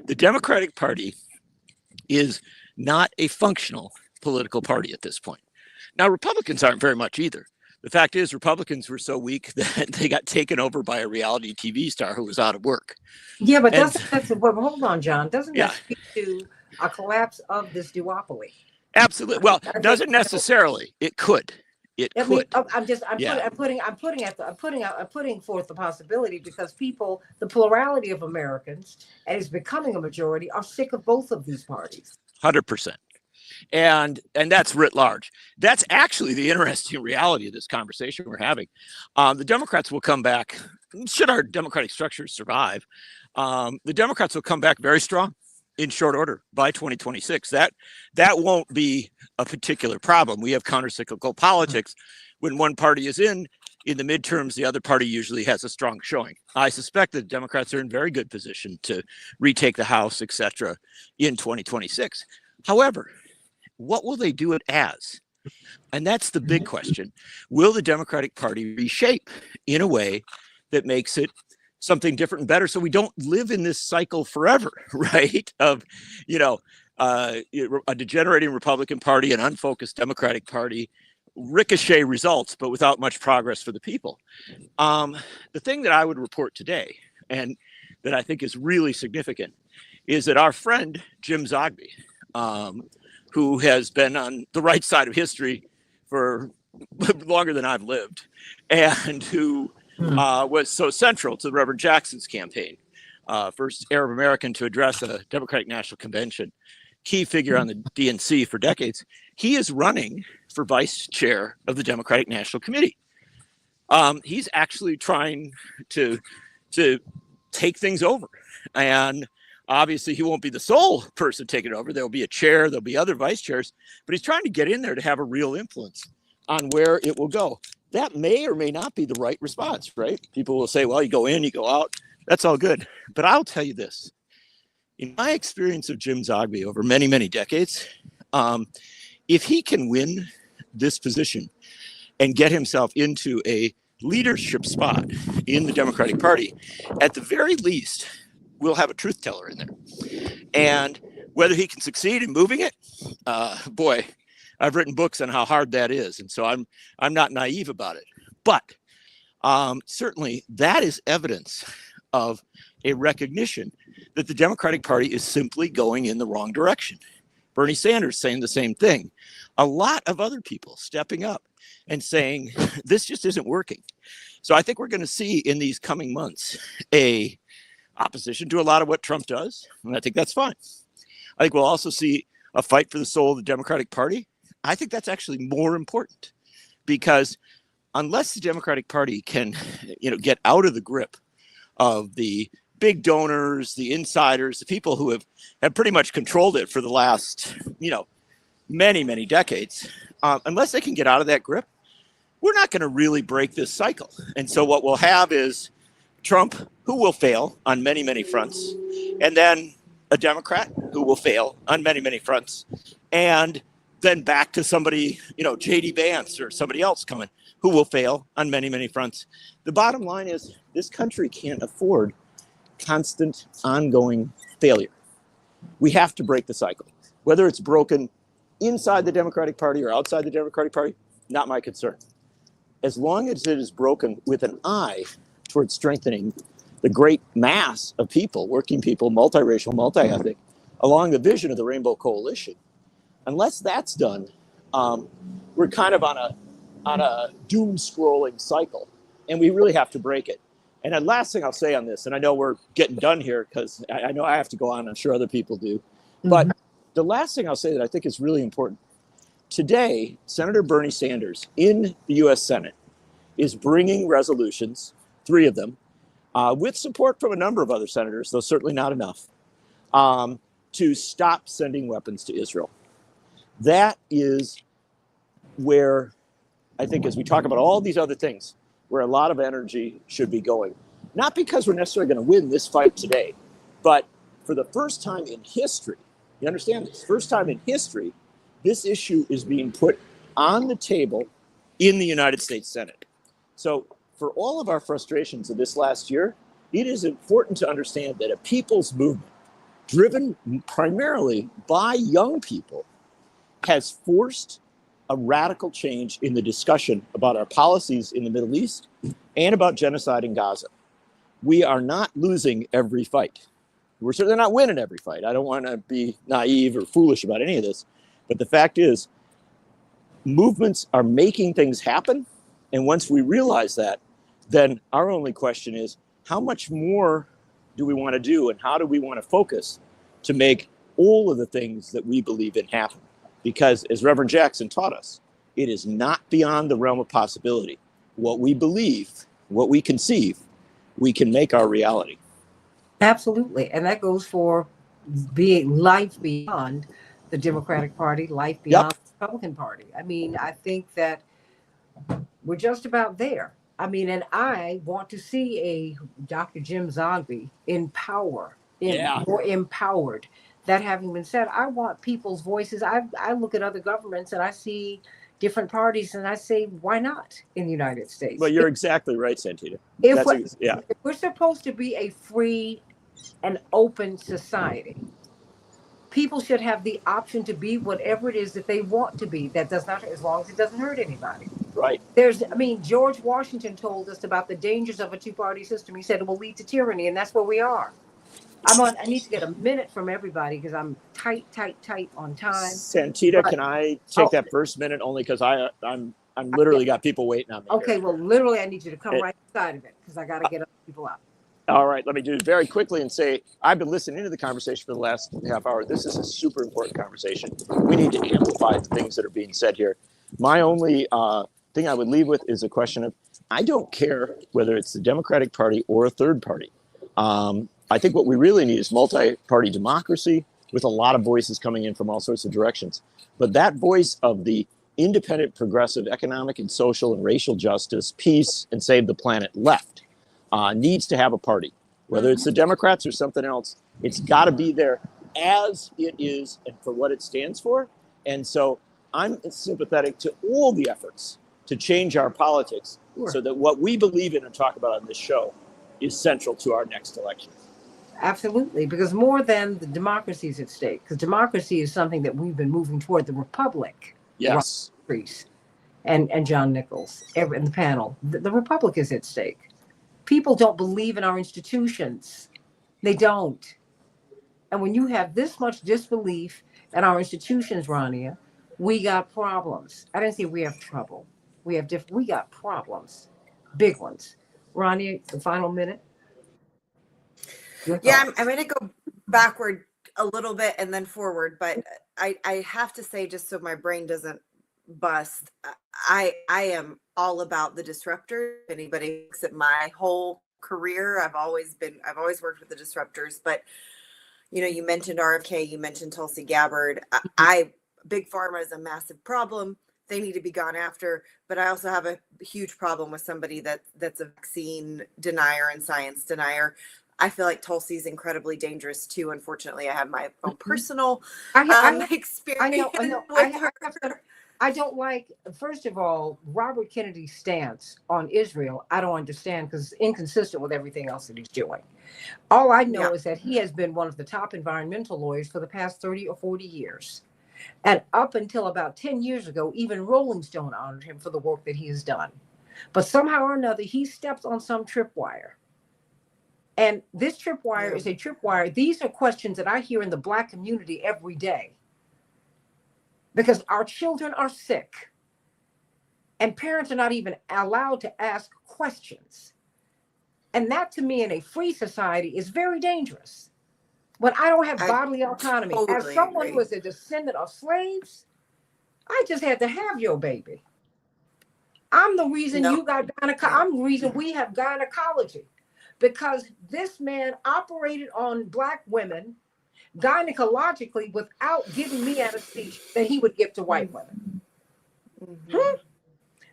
The Democratic Party is not a functional political party at this point. Now, Republicans aren't very much either. The fact is, Republicans were so weak that they got taken over by a reality TV star who was out of work. Yeah, but hold on, John. Doesn't Yeah. that speak to a collapse of this duopoly? Absolutely. Well, doesn't necessarily. It could. It I mean, could. I'm putting forth the possibility because people, the plurality of Americans, and it's becoming a majority, are sick of both of these parties. 100%. And that's writ large. That's actually the interesting reality of this conversation we're having. The Democrats will come back, should our democratic structures survive, the Democrats will come back very strong in short order by 2026. That won't be a particular problem. We have countercyclical politics. When one party is in the midterms, the other party usually has a strong showing. I suspect that Democrats are in very good position to retake the House, et cetera, in 2026. However, what will they do it as? And that's the big question. Will the Democratic Party reshape in a way that makes it something different and better so we don't live in this cycle forever, right? Of, a degenerating Republican Party, an unfocused Democratic Party, ricochet results, but without much progress for the people. The thing that I would report today, and that I think is really significant, is that our friend Jim Zogby, who has been on the right side of history for longer than I've lived, and who was so central to the Reverend Jackson's campaign, first Arab American to address a Democratic National Convention, key figure on the DNC for decades. He is running for vice chair of the Democratic National Committee. He's actually trying to take things over, and obviously, he won't be the sole person taking it over. There'll be a chair, there'll be other vice chairs, but he's trying to get in there to have a real influence on where it will go. That may or may not be the right response, right? People will say, well, you go in, you go out. That's all good. But I'll tell you this. In my experience of Jim Zogby over many, many decades, if he can win this position and get himself into a leadership spot in the Democratic Party, at the very least, we'll have a truth teller in there. And whether he can succeed in moving it, boy, I've written books on how hard that is. And so I'm not naive about it. But certainly that is evidence of a recognition that the Democratic Party is simply going in the wrong direction. Bernie Sanders saying the same thing. A lot of other people stepping up and saying, this just isn't working. So I think we're going to see in these coming months a opposition to a lot of what Trump does. And I think that's fine. I think we'll also see a fight for the soul of the Democratic Party. I think that's actually more important, because unless the Democratic Party can, get out of the grip of the big donors, the insiders, the people who have pretty much controlled it for the last, many, many decades, unless they can get out of that grip, we're not going to really break this cycle. And so what we'll have is Trump, who will fail on many, many fronts, and then a Democrat who will fail on many, many fronts, and then back to somebody, J.D. Vance or somebody else coming who will fail on many, many fronts. The bottom line is this country can't afford constant, ongoing failure. We have to break the cycle. Whether it's broken inside the Democratic Party or outside the Democratic Party, not my concern. As long as it is broken with an eye towards strengthening the great mass of people, working people, multiracial, multi-ethnic, along the vision of the Rainbow Coalition, unless that's done, we're kind of on a doom scrolling cycle, and we really have to break it. And the last thing I'll say on this, and I know we're getting done here because I know I have to go on, I'm sure other people do, but the last thing I'll say that I think is really important. Today, Senator Bernie Sanders in the U.S. Senate is bringing resolutions, 3 of them, with support from a number of other senators, though certainly not enough, to stop sending weapons to Israel. That is where I think, as we talk about all these other things, where a lot of energy should be going. Not because we're necessarily going to win this fight today, but for the first time in history, you understand this? First time in history, this issue is being put on the table in the United States Senate. So for all of our frustrations of this last year, it is important to understand that a people's movement, driven primarily by young people, has forced a radical change in the discussion about our policies in the Middle East and about genocide in Gaza. We are not losing every fight. We're certainly not winning every fight. I don't want to be naive or foolish about any of this. But the fact is, movements are making things happen. And once we realize that, then our only question is, how much more do we want to do, and how do we want to focus to make all of the things that we believe in happen? Because as Reverend Jackson taught us, it is not beyond the realm of possibility. What we believe, what we conceive, we can make our reality. Absolutely. And that goes for being life beyond the Democratic Party, life beyond the Republican Party. I mean, I think that we're just about there. I mean, and I want to see a Dr. Jim Zogby in power, more empowered. That having been said, I want people's voices. I look at other governments and I see different parties and I say, why not in the United States? Well, you're exactly right, Santita. If we're supposed to be a free and open society, people should have the option to be whatever it is that they want to be. That does not, as long as it doesn't hurt anybody. Right. George Washington told us about the dangers of a two-party system. He said it will lead to tyranny, and that's where we are. I need to get a minute from everybody because I'm tight on time. Santita, can I take that first minute only because I'm literally got people waiting on me. Okay, here. well, literally, I need you to come right inside of it because I got to get other people out. All right, let me do it very quickly and say I've been listening to the conversation for the last half hour. This is a super important conversation. We need to amplify the things that are being said here. My only thing I would leave with is a question of, I don't care whether it's the Democratic Party or a third party. I think what we really need is multi-party democracy with a lot of voices coming in from all sorts of directions. But that voice of the independent, progressive, economic and social and racial justice, peace, and save the planet left needs to have a party. Whether it's the Democrats or something else, it's got to be there as it is and for what it stands for. And so I'm sympathetic to all the efforts to change our politics so that what we believe in and talk about on this show is central to our next election. Absolutely, because more than the democracy is at stake, because democracy is something that we've been moving toward. The republic, Ron Yes. Priest and John Nichols, in the panel, the republic is at stake. People don't believe in our institutions. They don't. And when you have this much disbelief in our institutions, Rania, we got problems. I didn't say we have trouble. We got problems, big ones. Rania, the final minute. Your Yeah, thoughts. I'm going to go backward a little bit and then forward, but I have to say, just so my brain doesn't bust, I am all about the disruptor. If anybody looks at my whole career, I've always worked with the disruptors. But you mentioned RFK, you mentioned Tulsi Gabbard. Big pharma is a massive problem. They need to be gone after. But I also have a huge problem with somebody that's a vaccine denier and science denier. I feel like Tulsi's incredibly dangerous too. Unfortunately, I have my own personal experience with her. I don't like, first of all, Robert Kennedy's stance on Israel. I don't understand because it's inconsistent with everything else that he's doing. All I know is that he has been one of the top environmental lawyers for the past 30 or 40 years. And up until about 10 years ago, even Rolling Stone honored him for the work that he has done. But somehow or another, he steps on some tripwire. And this tripwire is a tripwire. These are questions that I hear in the Black community every day. Because our children are sick. And parents are not even allowed to ask questions. And that, to me, in a free society, is very dangerous. When I don't have bodily autonomy, as someone who is a descendant of slaves, I just had to have your baby. I'm the reason you got gynecology. I'm the reason we have gynecology. Because this man operated on Black women gynecologically without giving me anesthesia that he would give to white women.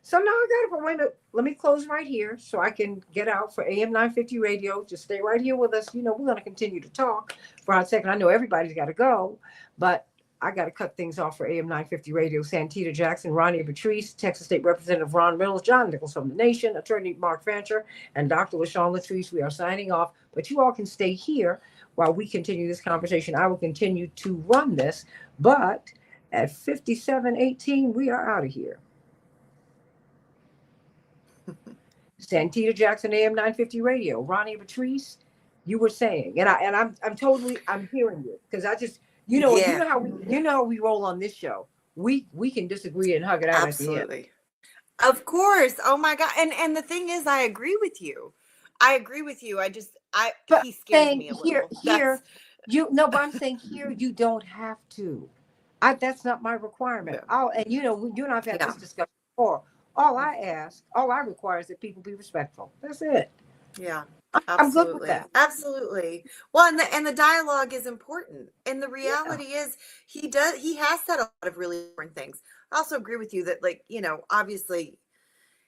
So now I got to wait. Let me close right here so I can get out for AM 950 radio. Just stay right here with us. We're going to continue to talk for a second. I know everybody's got to go, but I got to cut things off for AM 950 radio. Santita Jackson, Rania Patrice, Texas State Representative Ron Reynolds, John Nichols from the Nation, Attorney Mark Fancher, and Dr. LaShawn Latrice. We are signing off, but you all can stay here while we continue this conversation. I will continue to run this, but at 57:18, we are out of here. Santita Jackson, AM 950 radio. Rania Patrice, you were saying, and I'm hearing you because I just, you know how we roll on this show. We can disagree and hug it out. Absolutely. Of course. Oh my God. And the thing is, I agree with you. He scares me a little. But I'm saying here, you don't have to. That's not my requirement. You and I've had this discussion before. All I require is that people be respectful. That's it. Yeah. I'm good with that. Absolutely. Well, and the dialogue is important. And the reality is he has said a lot of really important things. I also agree with you that, obviously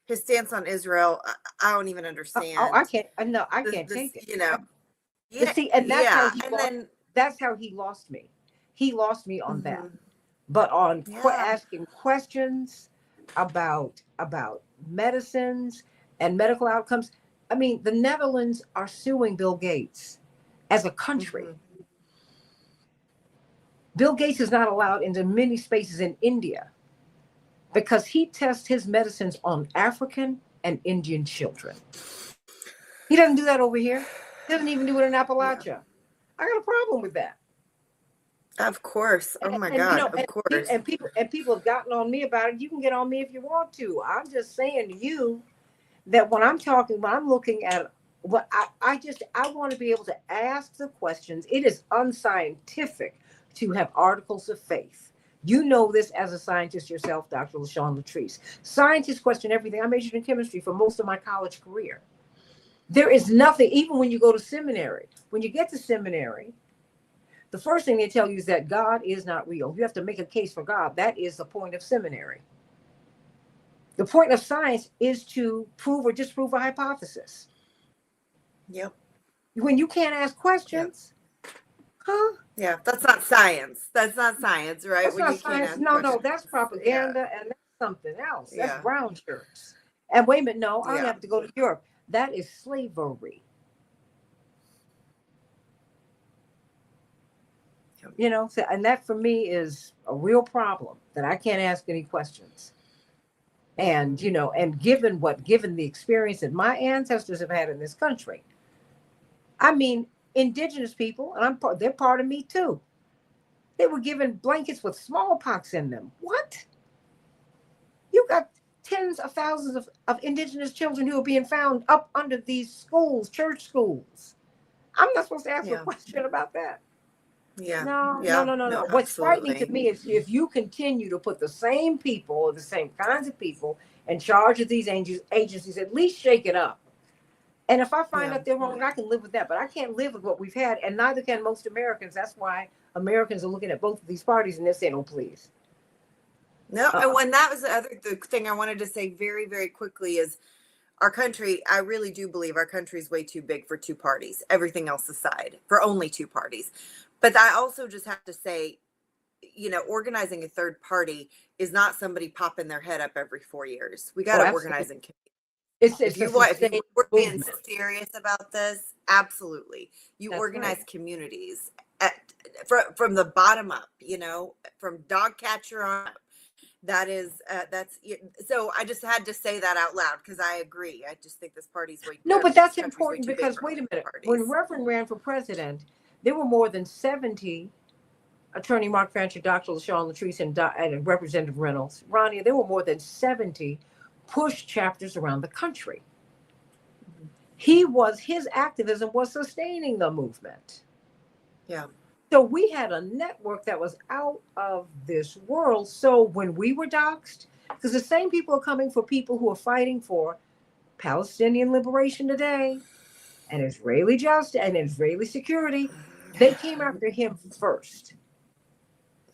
his stance on Israel, I don't even understand. I can't. No, I can't take it. See, and that's how he lost me. He lost me on that. But on asking questions about medicines and medical outcomes. I mean, the Netherlands are suing Bill Gates as a country. Bill Gates is not allowed into many spaces in India because he tests his medicines on African and Indian children. He doesn't do that over here. He doesn't even do it in Appalachia. I got a problem with that. Of course. Oh my God. Of course. And people have gotten on me about it. You can get on me if you want to. I'm just saying to you that when I'm looking at what I want to be able to ask the questions. It is unscientific to have articles of faith. You know this as a scientist yourself, Dr. LaShawn Latrice. Scientists question everything. I majored in chemistry for most of my college career. There is nothing, even when you go to seminary. When you get to seminary, the first thing they tell you is that God is not real. You have to make a case for God. That is the point of seminary. The point of science is to prove or disprove a hypothesis. Yep. When you can't ask questions, Yeah, that's not science. That's not science, right? That's when not you science. can't No, that's propaganda and that's something else. That's brown shirts. And wait a minute, no, I have to go to Europe. That is slavery. You know, so, and that for me is a real problem that I can't ask any questions. And, you know, and given the experience that my ancestors have had in this country, I mean, indigenous people, and they're part of me too. They were given blankets with smallpox in them. What? You got tens of thousands of indigenous children who are being found up under these schools, church schools. I'm not supposed to ask a question about that. Yeah. No. No, What's frightening to absolutely. me is if you continue to put the same people or the same kinds of people in charge of these agencies, at least shake it up. And if I find Yeah. out they're wrong, I can live with that. But I can't live with what we've had, and neither can most Americans. That's why Americans are looking at both of these parties and they're saying, "Oh, please." No, and when that was the thing I wanted to say very, very quickly is our country, I really do believe our country is way too big for two parties, everything else aside, for only two parties. But I also just have to say, you know, organizing a third party is not somebody popping their head up every 4 years. We got Oh, to absolutely. organize in It's if a you sustained were being movement. serious about this, absolutely. You That's organize right. communities from the bottom up, you know, from dog catcher on up. That's so I just had to say that out loud because I agree. I just think this No, but that's this country's way important too big because for wait a minute. parties. When Reverend ran for president, there were more than 70 Attorney Mark Fancher, Dr. LaShawn Latrice, and Representative Reynolds. Ronnie, there were more than 70 push chapters around the country. His activism was sustaining the movement. Yeah. So we had a network that was out of this world. So when we were doxxed, because the same people are coming for people who are fighting for Palestinian liberation today and Israeli justice and Israeli security, they came after him first.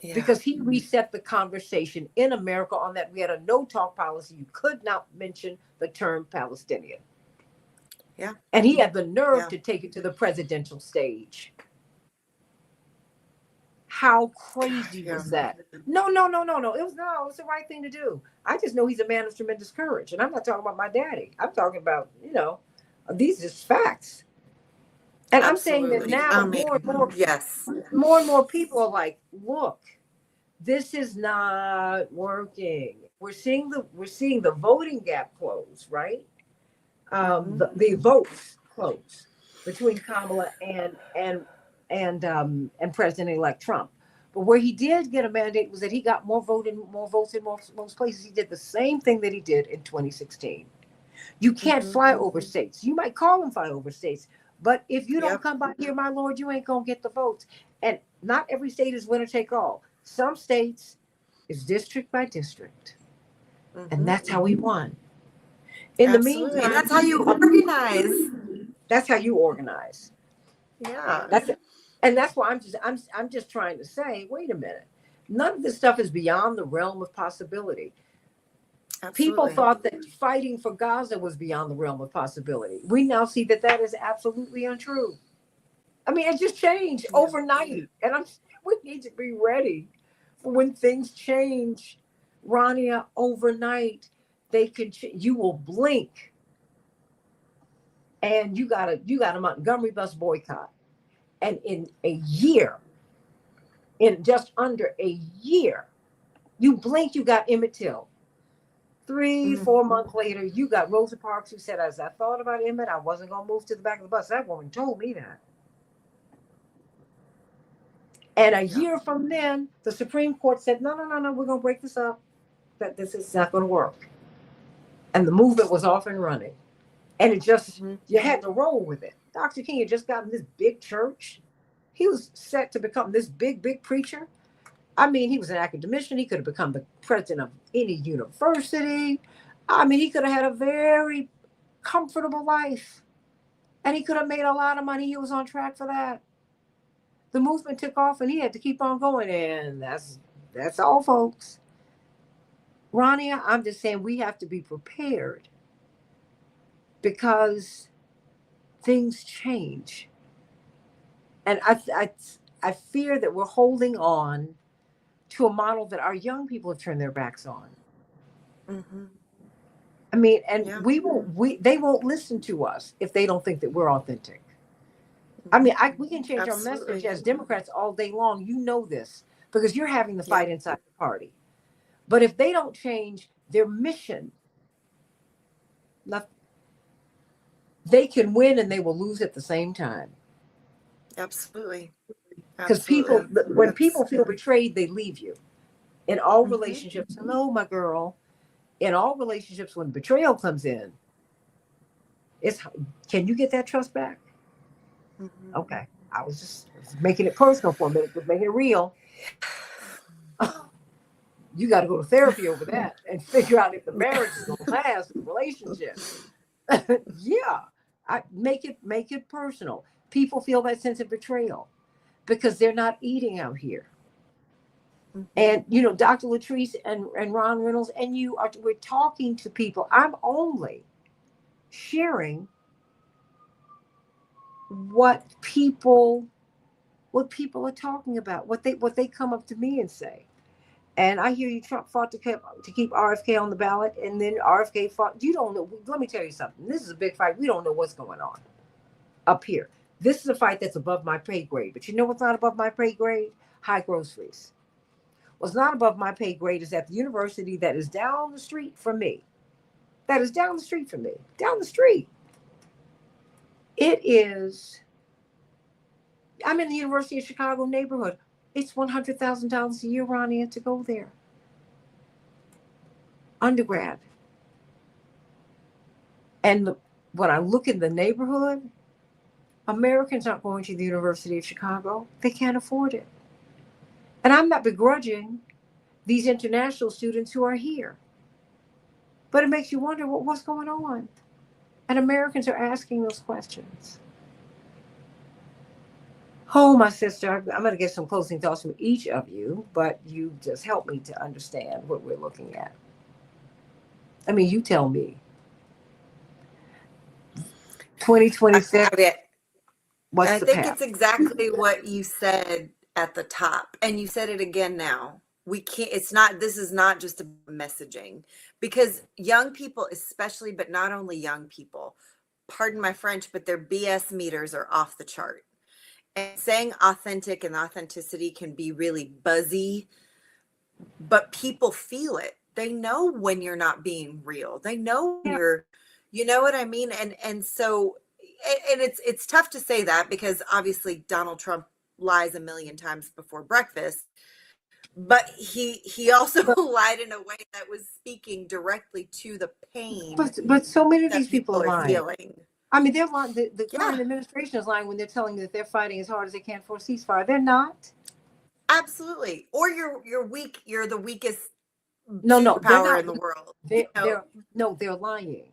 Yeah. Because he reset the conversation in America on that. We had a no talk policy. You could not mention the term Palestinian. Yeah. And he had the nerve Yeah. to take it to the presidential stage. How crazy Yeah. was that? No. It was the right thing to do. I just know he's a man of tremendous courage. And I'm not talking about my daddy. I'm talking about, you know, these are just facts. And I'm saying that Absolutely. now I mean, yes. more and more people are like, look, this is not working. We're seeing the voting gap close, right? The votes close between Kamala and President-elect Trump. But where he did get a mandate was that he got more votes in most places. He did the same thing that he did in 2016. You can't fly over states. You might call them fly over states, but if you don't come by here, my lord, you ain't gonna get the votes. And not every state is winner take all. Some states is district by district, and that's how he won. In Absolutely. the And meantime, that's how you organize. that's how you organize. Yeah. That's why I'm just trying to say, wait a minute. None of this stuff is beyond the realm of possibility. Absolutely. People thought that fighting for Gaza was beyond the realm of possibility. We now see that that is absolutely untrue. I mean, it just changed overnight, and we need to be ready for when things change, Rania. Overnight, they can. You will blink, and you got a Montgomery bus boycott, and in just under a year, you blink, you got Emmett Till. 3-4 months later, you got Rosa Parks, who said, as I thought about Emmett, I wasn't going to move to the back of the bus. That woman told me that. And a year from then, the Supreme Court said, no, we're going to break this up, that this is not going to work. And the movement was off and running. And it just, you had to roll with it. Dr. King had just gotten this big church. He was set to become this big preacher. I mean, he was an academician. He could have become the president of any university. I mean, he could have had a very comfortable life. And he could have made a lot of money. He was on track for that. The movement took off and he had to keep on going. And that's all, folks. Rania, I'm just saying we have to be prepared because things change. And I fear that we're holding on to a model that our young people have turned their backs on. I mean, and they won't listen to us if they don't think that we're authentic. I mean, we can change our Absolutely. message as Democrats all day long. You know this because you're having the fight Yeah. inside the party. But if they don't change their mission, they can win and they will lose at the same time. Absolutely. Because people, Absolutely. when people feel betrayed, they leave you. In all Mhm. relationships, hello, my girl. In all relationships, when betrayal comes in, it's can you get that trust back? Mhm. Okay, I was just making it personal for a minute, but making it real. You got to go to therapy over that and figure out if the marriage is going to last, the relationship. Yeah, I make it personal. People feel that sense of betrayal because they're not eating out here. Mhm. And you know, Dr. Latrice and Ron Reynolds and we're talking to people. I'm only sharing what people are talking about, what they come up to me and say. And I hear you Trump fought to keep RFK on the ballot, and then RFK fought. You don't know. Let me tell you something. This is a big fight. We don't know what's going on up here. This is a fight that's above my pay grade. But you know what's not above my pay grade? High groceries. What's not above my pay grade is at the university that is down the street from me. That is down the street from me. Down the street. It is. I'm in the University of Chicago neighborhood. It's $100,000 a year, Ronnie, to go there. Undergrad. And when I look in the neighborhood, Americans aren't going to the University of Chicago. They can't afford it. And I'm not begrudging these international students who are here. But it makes you wonder what's going on. And Americans are asking those questions. Oh, my sister, I'm going to get some closing thoughts from each of you, but you just help me to understand what we're looking at. I mean, you tell me. 2026, what's I the think path? it's exactly what you said at the top, and you said it again now. We can't, this is not just a messaging, because young people, especially, but not only young people, pardon my French, but their BS meters are off the chart. And saying authentic and authenticity can be really buzzy, but people feel it. They know when you're not being real. They know when you're, you know what I mean? And so, and it's tough to say that because obviously Donald Trump lies a million times before breakfast, but he also lied in a way that was speaking directly to the pain But so many of that these people are lying. feeling. I mean, they're lying. The Yeah. current administration is lying when they're telling you that they're fighting as hard as they can for a ceasefire. They're not. Absolutely. Or you're weak. You're the weakest No, they're superpower not. in the world. They're lying.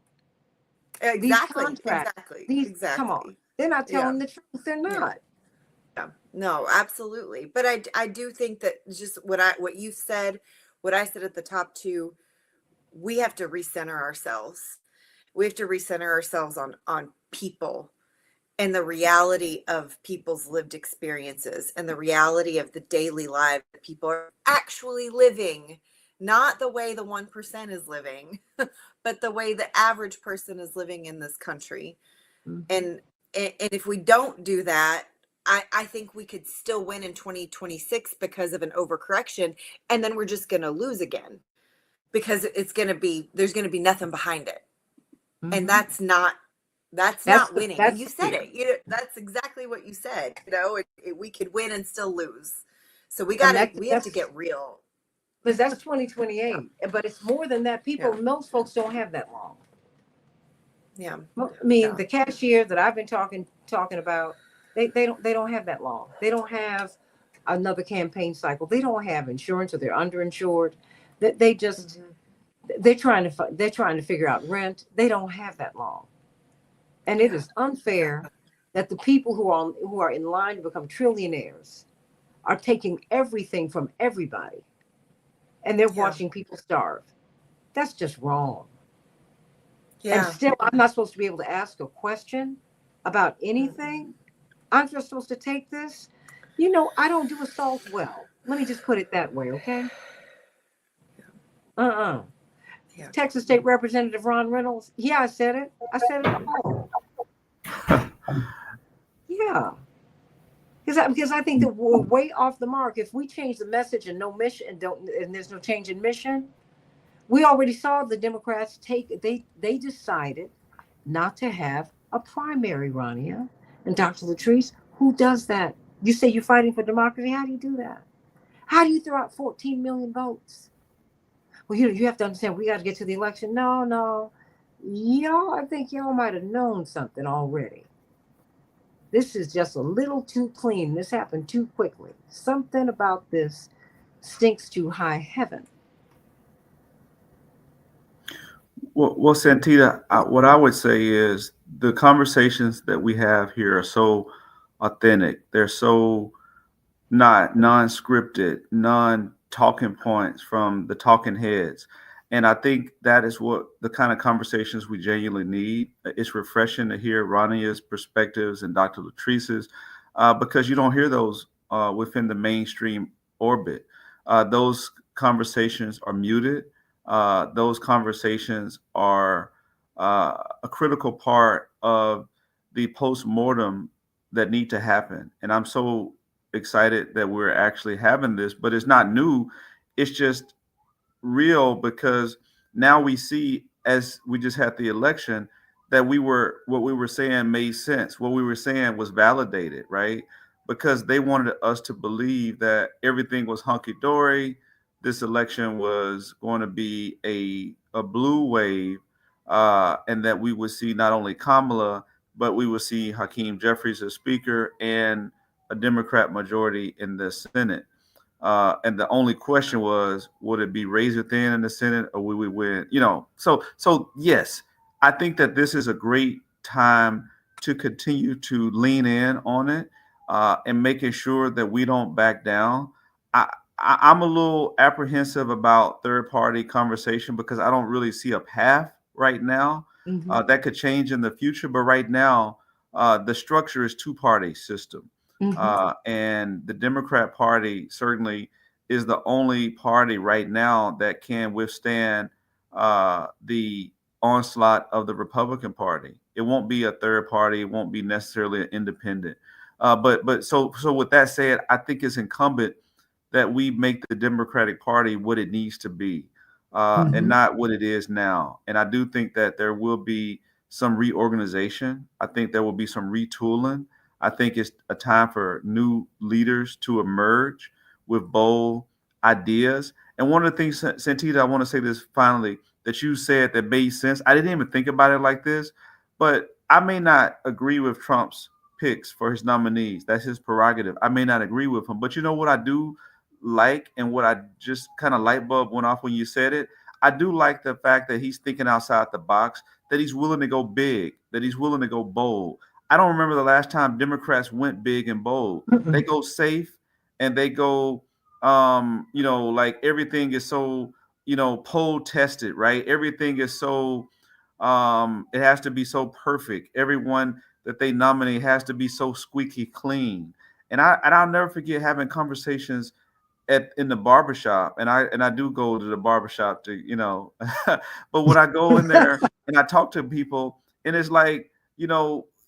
Exactly. These contracts. Exactly. Come on. They're not telling the truth. They're not. Yeah. No, absolutely. But I do think that just what you said, what I said at the top too, we have to recenter ourselves. We have to recenter ourselves on people and the reality of people's lived experiences and the reality of the daily lives that people are actually living, not the way the 1% is living, but the way the average person is living in this country. Mm-hmm. And if we don't do that, I think we could still win in 2026 because of an overcorrection, and then we're just going to lose again because there's going to be nothing behind it. Mm-hmm. And that's not winning. And you said it. That's exactly what you said. We could win and still lose. So we have to get real. Because that's 2028. But it's more than that. Most folks don't have that long. Yeah. I mean, the cashier that I've been talking about, they don't have that long. They don't have another campaign cycle. They don't have insurance, or they're underinsured. They just they're trying to figure out rent. They don't have that long. And it is unfair that the people who are in line to become trillionaires are taking everything from everybody, and they're watching people starve. That's just wrong. Yeah. And still, I'm not supposed to be able to ask a question about anything. I'm just supposed to take this. I don't do assault well. Let me just put it that way, okay? Yeah. Texas State Representative Ron Reynolds. Yeah, I said it. I said it all. Yeah. Because I think that we're way off the mark. If we change the message and no mission and there's no change in mission, we already saw the Democrats they decided not to have a primary, Rania. And Dr. Latrice, who does that? You say you're fighting for democracy. How do you do that? How do you throw out 14 million votes? Well, you have to understand, we got to get to the election. No. Y'all, I think y'all might have known something already. This is just a little too clean. This happened too quickly. Something about this stinks to high heaven. Well, Santita, what I would say is the conversations that we have here are so authentic. They're so not non-scripted, non-talking points from the talking heads. And I think that is what the kind of conversations we genuinely need. It's refreshing to hear Rania's perspectives and Dr. Latrice's, because you don't hear those within the mainstream orbit. Those conversations are muted. Those conversations are a critical part of the post-mortem that need to happen. And I'm so excited that we're actually having this, but it's not new. It's just real because now we see, as we just had the election, that what we were saying made sense. What we were saying was validated, right? Because they wanted us to believe that everything was hunky dory. This election was going to be a blue wave, and that we would see not only Kamala, but we would see Hakeem Jeffries as Speaker and a Democrat majority in the Senate. And the only question was, would it be razor thin in the Senate, or would we win? So yes, I think that this is a great time to continue to lean in on it, and making sure that we don't back down. I'm a little apprehensive about third party conversation because I don't really see a path right now. Mm-hmm. That could change in the future, but right now, the structure is two-party system. Mm-hmm. And the Democrat Party certainly is the only party right now that can withstand the onslaught of the Republican Party. It won't be a third party. It won't be necessarily an independent. So with that said, I think it's incumbent that we make the Democratic Party what it needs to be, Mm-hmm. and not what it is now. And I do think that there will be some reorganization. I think there will be some retooling. I think it's a time for new leaders to emerge with bold ideas. And one of the things, Santita, I want to say this finally, that you said that made sense. I didn't even think about it like this, but I may not agree with Trump's picks for his nominees. That's his prerogative. I may not agree with him, but you know what I do like, and what I just kind of light bulb went off when you said it? I do like the fact that he's thinking outside the box, that he's willing to go big, that he's willing to go bold. I don't remember the last time Democrats went big and bold. They go safe, and they go, like everything is so, poll tested, right? Everything is so, it has to be so perfect. Everyone that they nominate has to be so squeaky clean. And I'll never forget having conversations in the barbershop, and I do go to the barbershop to, but when I go in there and I talk to people, and it's like,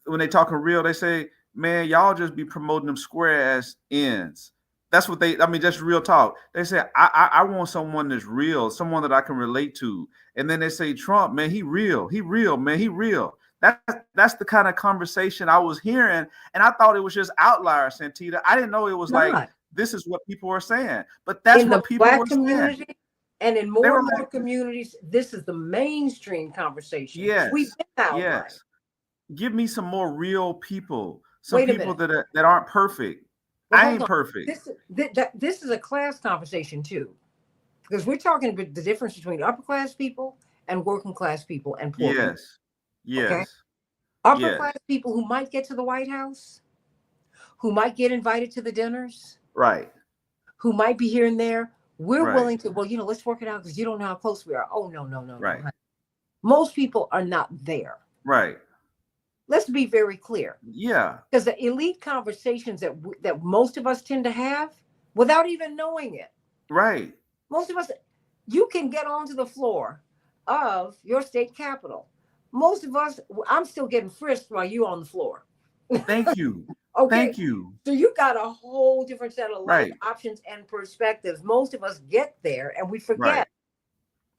when they talking real, they say, man, y'all just be promoting them square ass ends. That's what just real talk. They say, I want someone that's real, someone that I can relate to. And then they say, Trump, man, he real, man, he real. That's the kind of conversation I was hearing. And I thought it was just outliers, Santita. I didn't know it was like, this is what people are saying, but that's what people were saying. And in more and more communities, this is the mainstream conversation. Yes, We've been outlined. yes. Give me some more real people, some people that aren't perfect. Well, I ain't perfect. This is a class conversation too, because we're talking about the difference between upper class people and working class people and poor people. Yes. Okay? Upper class people who might get to the White House, who might get invited to the dinners, right? Who might be here and there. We're willing to, let's work it out because you don't know how close we are. Oh, no. Right. No. Most people are not there. Right. Let's be very clear. Yeah. Because the elite conversations that most of us tend to have without even knowing it. Right. Most of us, you can get onto the floor of your state capitol. Most of us, I'm still getting frisked while you're on the floor. Thank you. Okay. Thank you. So you got a whole different set of life Right. options and perspectives. Most of us get there and we forget. Right.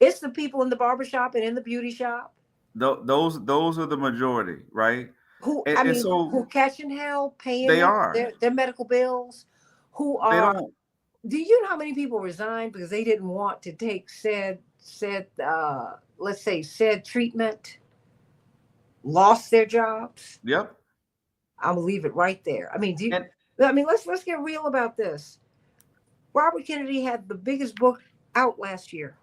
It's the people in the barbershop and in the beauty shop Those are the majority, right? who, And who so catching hell, paying they are. their medical bills, who They are. don't. Do you know how many people resigned because they didn't want to take let's say said treatment, lost their jobs? Yep. I'm gonna leave it right there. I mean, And let's get real about this. Robert Kennedy had the biggest book out last year.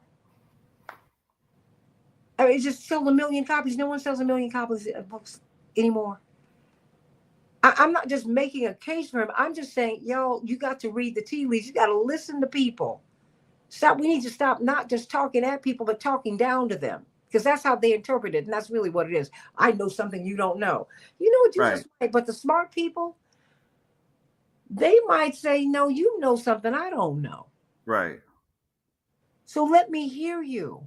I mean, it just sold 1 million copies. No one sells 1 million copies of books anymore. I'm not just making a case for him. I'm just saying, y'all, you got to read the tea leaves. You got to listen to people. Stop. We need to stop not just talking at people, but talking down to them, because that's how they interpret it, and that's really what it is. I know something you don't know. You know what you right. just right, but the smart people, they might say, no, you know something I don't know. Right. So let me hear you.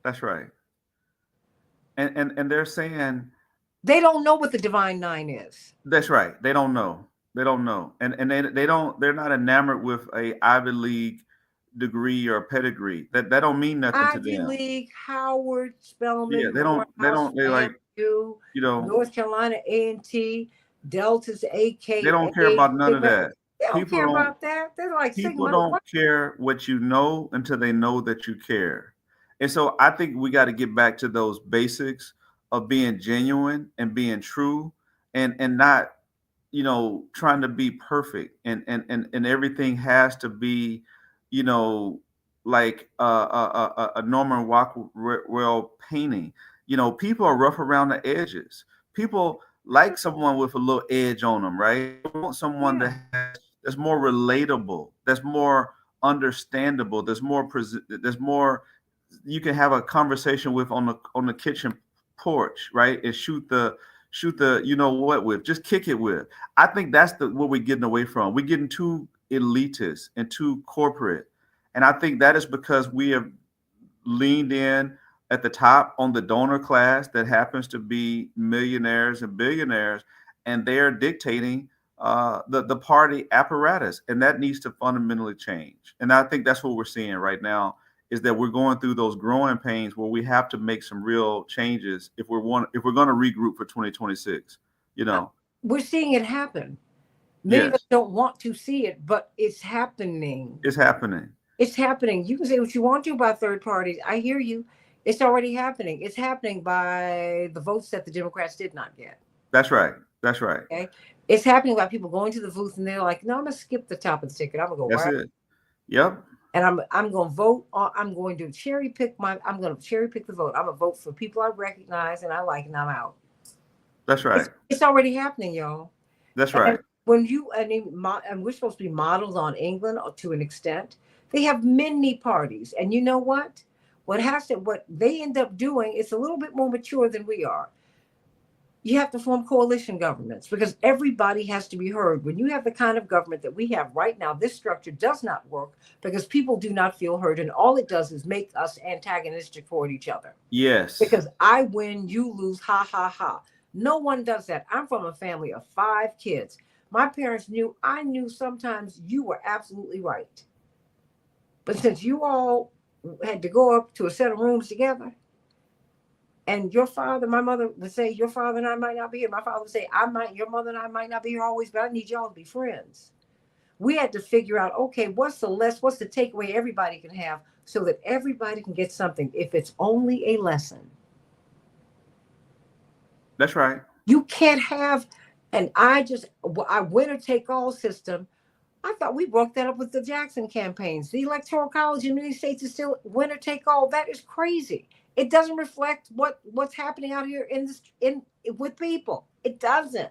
That's right. And they're saying They don't know what the divine nine is. that's right. They don't know. They don't know. And they don't. They're not enamored with a Ivy League degree or pedigree. That don't mean nothing to Ivy them. League, Howard, Yeah. Spelman, They don't. They Morehouse, don't. They like FAMU, you know. North Carolina A&T, Delta's They don't care AKA, about none of Sigma. that. They don't People care don't. about that. They're like People Sigma. don't What? care what you know until they know that you care. And so I think we got to get back to those basics of being genuine and being true and not, trying to be perfect and everything has to be, you know, like a Norman Rockwell painting. People are rough around the edges. People like someone with a little edge on them, right? They want someone Yeah. that's more relatable, that's more understandable, there's more you can have a conversation with on the kitchen porch, right? And shoot the what with, just kick it with. I think that's what we're getting away from. We're getting too elitist and too corporate, and I think that is because we have leaned in at the top on the donor class that happens to be millionaires and billionaires, and they're dictating the party apparatus, and that needs to fundamentally change. And I think that's what we're seeing right now is that we're going through those growing pains where we have to make some real changes if we're going to regroup for 2026. We're seeing it happen. Many of us Yes, don't want to see it, but it's happening. it's happening. It's happening. You can say what you want to about third parties. I hear you. It's already happening. It's happening by the votes that the Democrats did not get. That's right. That's right. Okay. It's happening by people going to the booth and they're like, no, I'm gonna skip the top of the ticket. I'm gonna go That's right. it. Yep. And I'm gonna vote. I'm going to cherry pick the vote. I'm gonna vote for people I recognize and I like, and I'm out. That's right. It's already happening, y'all. That's And right. and we're supposed to be models on England to an extent. They have many parties, and you know what? What they end up doing is a little bit more mature than we are. You have to form coalition governments because everybody has to be heard. When you have the kind of government that we have right now, this structure does not work because people do not feel heard, and all it does is make us antagonistic toward each other. Yes. Because I win, you lose, ha ha ha. No one does that. I'm from a family of 5 kids. My parents I knew sometimes you were absolutely right. But since you all had to go up to a set of rooms together, and my mother would say, your father and I might not be here. My father would say, your mother and I might not be here always, but I need y'all to be friends. We had to figure out, okay, what's the takeaway everybody can have so that everybody can get something, if it's only a lesson. That's right. You can't have a winner take all system. I thought we broke that up with the Jackson campaigns. The Electoral College in many states is still winner take all. That is crazy. It doesn't reflect what's happening out here with people. It doesn't.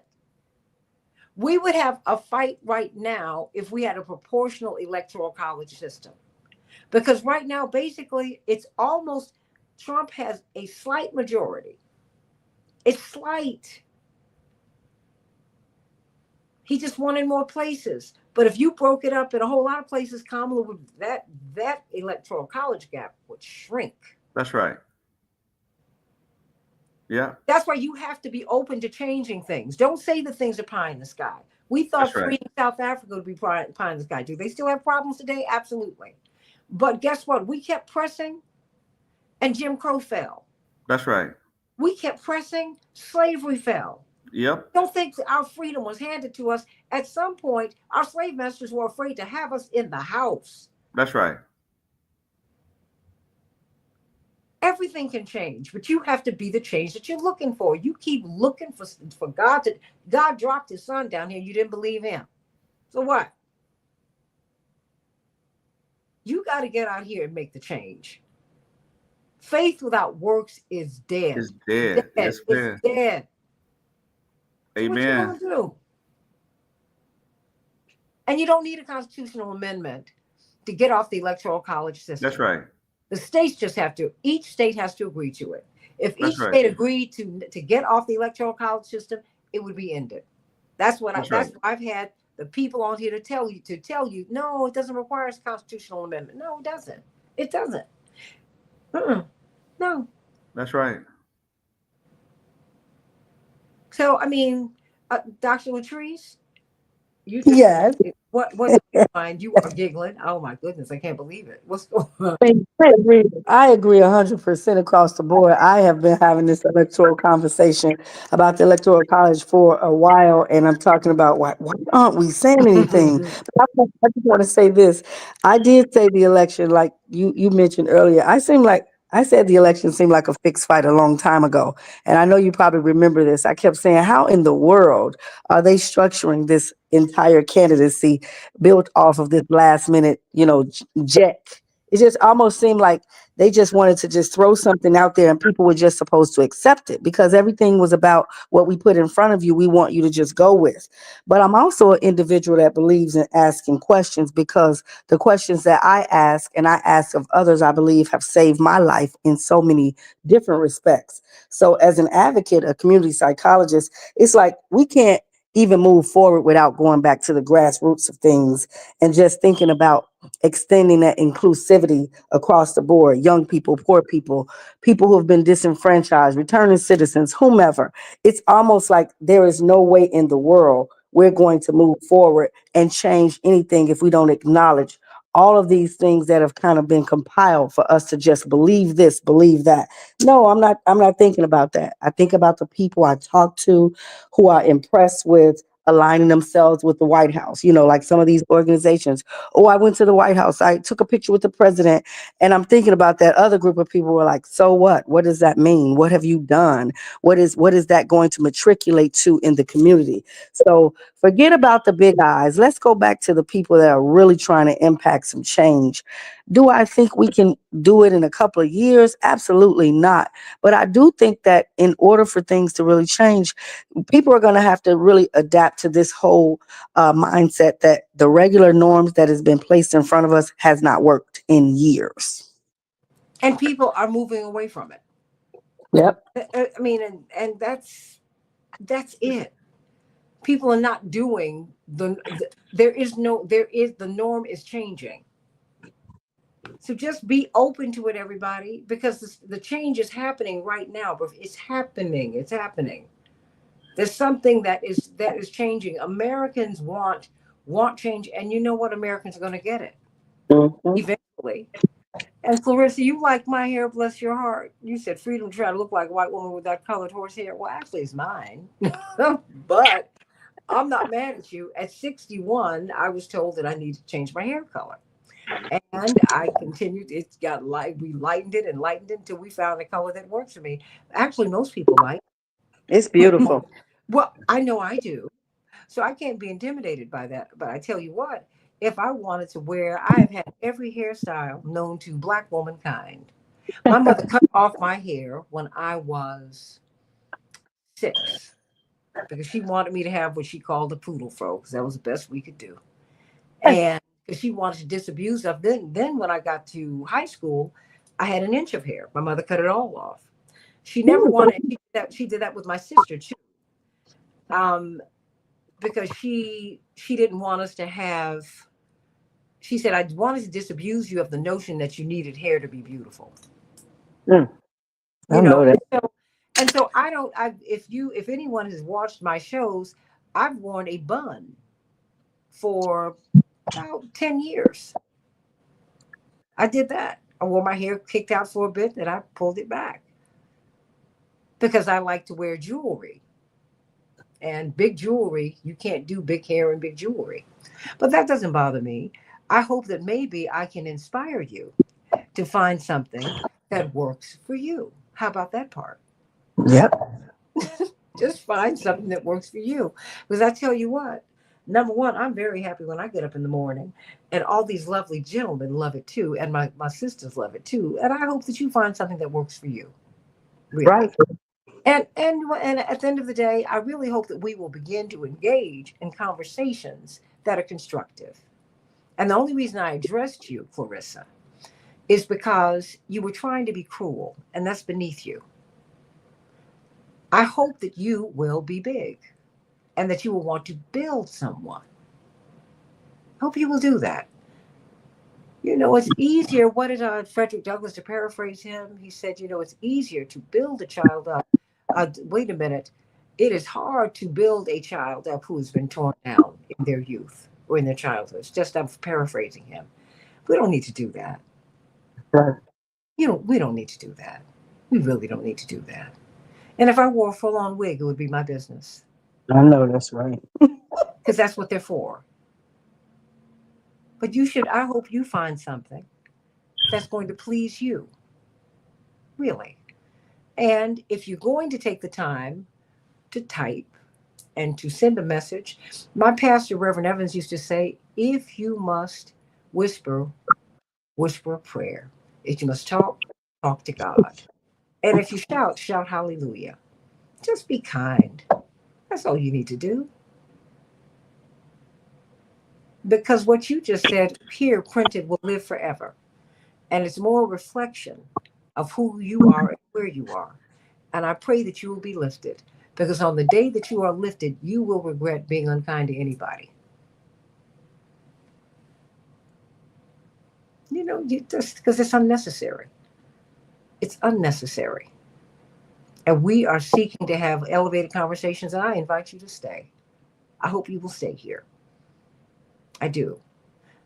We would have a fight right now if we had a proportional Electoral College system. Because right now, basically, it's almost Trump has a slight majority. It's slight. He just won in more places. But if you broke it up in a whole lot of places, Kamala would that Electoral College gap would shrink. That's right. Yeah. That's why you have to be open to changing things. Don't say the things are pie in the sky. We thought That's right. freeing South Africa would be pie in the sky. Do they still have problems today? Absolutely. But guess what? We kept pressing and Jim Crow fell. That's right. We kept pressing, slavery fell. Yep. Don't think our freedom was handed to us. At some point, our slave masters were afraid to have us in the house. That's right. Everything can change, but you have to be the change that you're looking for. You keep looking for God to. God dropped his son down here. You didn't believe him. So what? You got to get out here and make the change. Faith without works is dead. It's dead. Yes, It's man. dead. So what you Amen. gonna do? And you don't need a constitutional amendment to get off the electoral college system. That's right. The states just have to. Each state has to agree to it. If That's each right. state agreed to get off the electoral college system, it would be ended. That's what That's that's right. what I've had the people on here to tell you. No, it doesn't require a constitutional amendment. No, it doesn't. It doesn't. No. That's right. So I mean, Dr. Latrice, you just Yes. what's on your mind? You are giggling. Oh my goodness, I can't believe it. What's going on? I agree 100% across the board. I have been having this electoral conversation about the electoral college for a while, and I'm talking about why aren't we saying anything? But I just want to say this. I did say the election, like you mentioned earlier. I said the election seemed like a fixed fight a long time ago, and I know you probably remember this. I kept saying, how in the world are they structuring this entire candidacy built off of this last minute, jet? It just almost seemed like they just wanted to just throw something out there and people were just supposed to accept it because everything was about what we put in front of you. We want you to just go with. But I'm also an individual that believes in asking questions because the questions that I ask and I ask of others, I believe have saved my life in so many different respects. So as an advocate, a community psychologist, it's like we can't even move forward without going back to the grassroots of things and just thinking about extending that inclusivity across the board, young people, poor people, people who have been disenfranchised, returning citizens, whomever. It's almost like there is no way in the world we're going to move forward and change anything if we don't acknowledge all of these things that have kind of been compiled for us to just believe this, believe that. No, I'm not thinking about that. I think about the people I talk to who are impressed with aligning themselves with the White House, like some of these organizations. Oh, I went to the White House. I took a picture with the president. And I'm thinking about that other group of people who are like, so what? What does that mean? What have you done? What is that going to matriculate to in the community? So forget about the big eyes. Let's go back to the people that are really trying to impact some change. Do I think we can do it in a couple of years? Absolutely not. But I do think that in order for things to really change, people are going to have to really adapt to this whole mindset that the regular norms that has been placed in front of us has not worked in years. And people are moving away from it. Yep. I mean, and that's it. People are not doing the norm is changing. So just be open to it, everybody, because the change is happening right now. But it's happening. It's happening. There's something that is changing. Americans want change, and you know what? Americans are going to get it Mhm. eventually. And Clarissa, you like my hair, bless your heart. You said freedom to try to look like a white woman with that colored horse hair. Well, actually, it's mine. But I'm not mad at you. At 61, I was told that I need to change my hair color. And I continued. It got we lightened it and lightened it until we found a color that works for me. Actually, most people like It's it. beautiful. Well, I know I do. So I can't be intimidated by that. But I tell you what, if I wanted to wear, I have had every hairstyle known to Black womankind. My mother cut off my hair when I was 6 because she wanted me to have what she called a poodle fro because that was the best we could do. And because she wanted to disabuse of then when I got to high school, I had an inch of hair. My mother cut it all off. She never wanted she did that with my sister too. Because she didn't want us to have. She said, I wanted to disabuse you of the notion that you needed hair to be beautiful. Mm, I You know know, that. and so I don't. If anyone has watched my shows, I've worn a bun for about 10 years. I did that. I wore my hair kicked out for a bit, then I pulled it back because I like to wear jewelry. And big jewelry, you can't do big hair and big jewelry. But that doesn't bother me. I hope that maybe I can inspire you to find something that works for you. How about that part? Yep. Just find something that works for you. Because I tell you what, number one, I'm very happy when I get up in the morning, and all these lovely gentlemen love it too. And my sisters love it too. And I hope that you find something that works for you. Really. Right. And at the end of the day, I really hope that we will begin to engage in conversations that are constructive. And the only reason I addressed you, Clarissa, is because you were trying to be cruel, and that's beneath you. I hope that you will be big and that you will want to build someone. Hope you will do that. You know, it's easier. What did Frederick Douglass, to paraphrase him, he said, you know, it's easier to build a child up. Wait a minute. It is hard to build a child up who has been torn down in their youth or in their childhood. It's just, I'm paraphrasing him. We don't need to do that. Right. You know, we don't need to do that. We really don't need to do that. And if I wore a full-on wig, it would be my business. I know that's right. Because that's what they're for. But I hope you find something that's going to please you. Really. And if you're going to take the time to type and to send a message, my pastor, Reverend Evans, used to say, if you must whisper, whisper a prayer. If you must talk, talk to God. And if you shout, shout hallelujah. Just be kind. That's all you need to do. Because what you just said here printed will live forever. And it's more a reflection of who you are and where you are. And I pray that you will be lifted. Because on the day that you are lifted, you will regret being unkind to anybody. You know, just because it's unnecessary. It's unnecessary. And we are seeking to have elevated conversations, and I invite you to stay. I hope you will stay here. I do.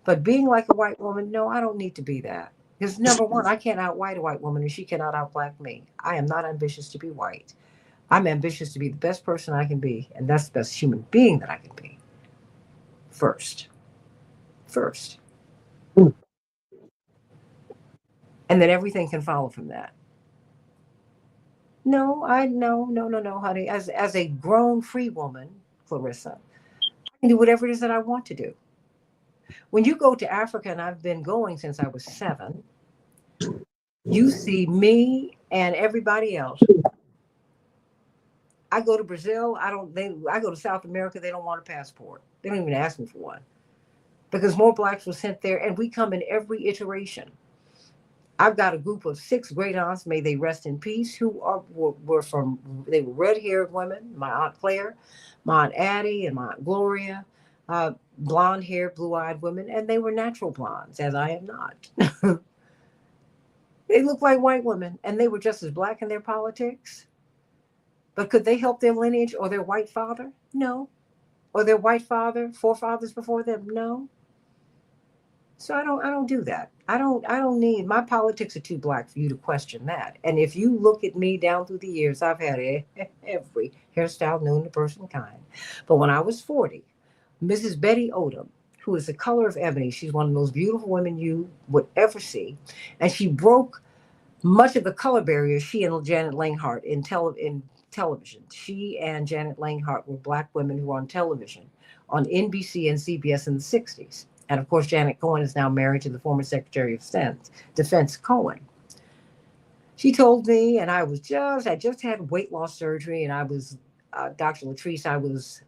But being like a white woman, no, I don't need to be that. Because number one, I can't out-white a white woman, and she cannot out-black me. I am not ambitious to be white. I'm ambitious to be the best person I can be, and that's the best human being that I can be. First. Mm. And then everything can follow from that. No, no, honey. As a grown free woman, Clarissa, I can do whatever it is that I want to do. When you go to Africa, and I've been going since I was 7, you see me and everybody else. I go to Brazil, I go to South America, they don't want a passport. They don't even ask me for one. Because more blacks were sent there, and we come in every iteration. I've got a group of 6 great aunts, may they rest in peace, who they were red-haired women, my Aunt Claire, my Aunt Addie, and my Aunt Gloria, blonde-haired, blue-eyed women, and they were natural blondes, as I am not. They look like white women, and they were just as black in their politics. But could they help their lineage or their white father? No. Or their white forefathers before them? No. So I don't do that. I don't need, my politics are too black for you to question that. And if you look at me down through the years, I've had every hairstyle known to personkind. But when I was 40, Mrs. Betty Odom, who is the color of ebony, she's one of the most beautiful women you would ever see, and she broke much of the color barrier. She and Janet Langhart in television. She and Janet Langhart were black women who were on television on NBC and CBS in the 60s. And of course, Janet Cohen is now married to the former Secretary of Defense Cohen. She told me, and I just had weight loss surgery, and I was, Dr. Latrice, I was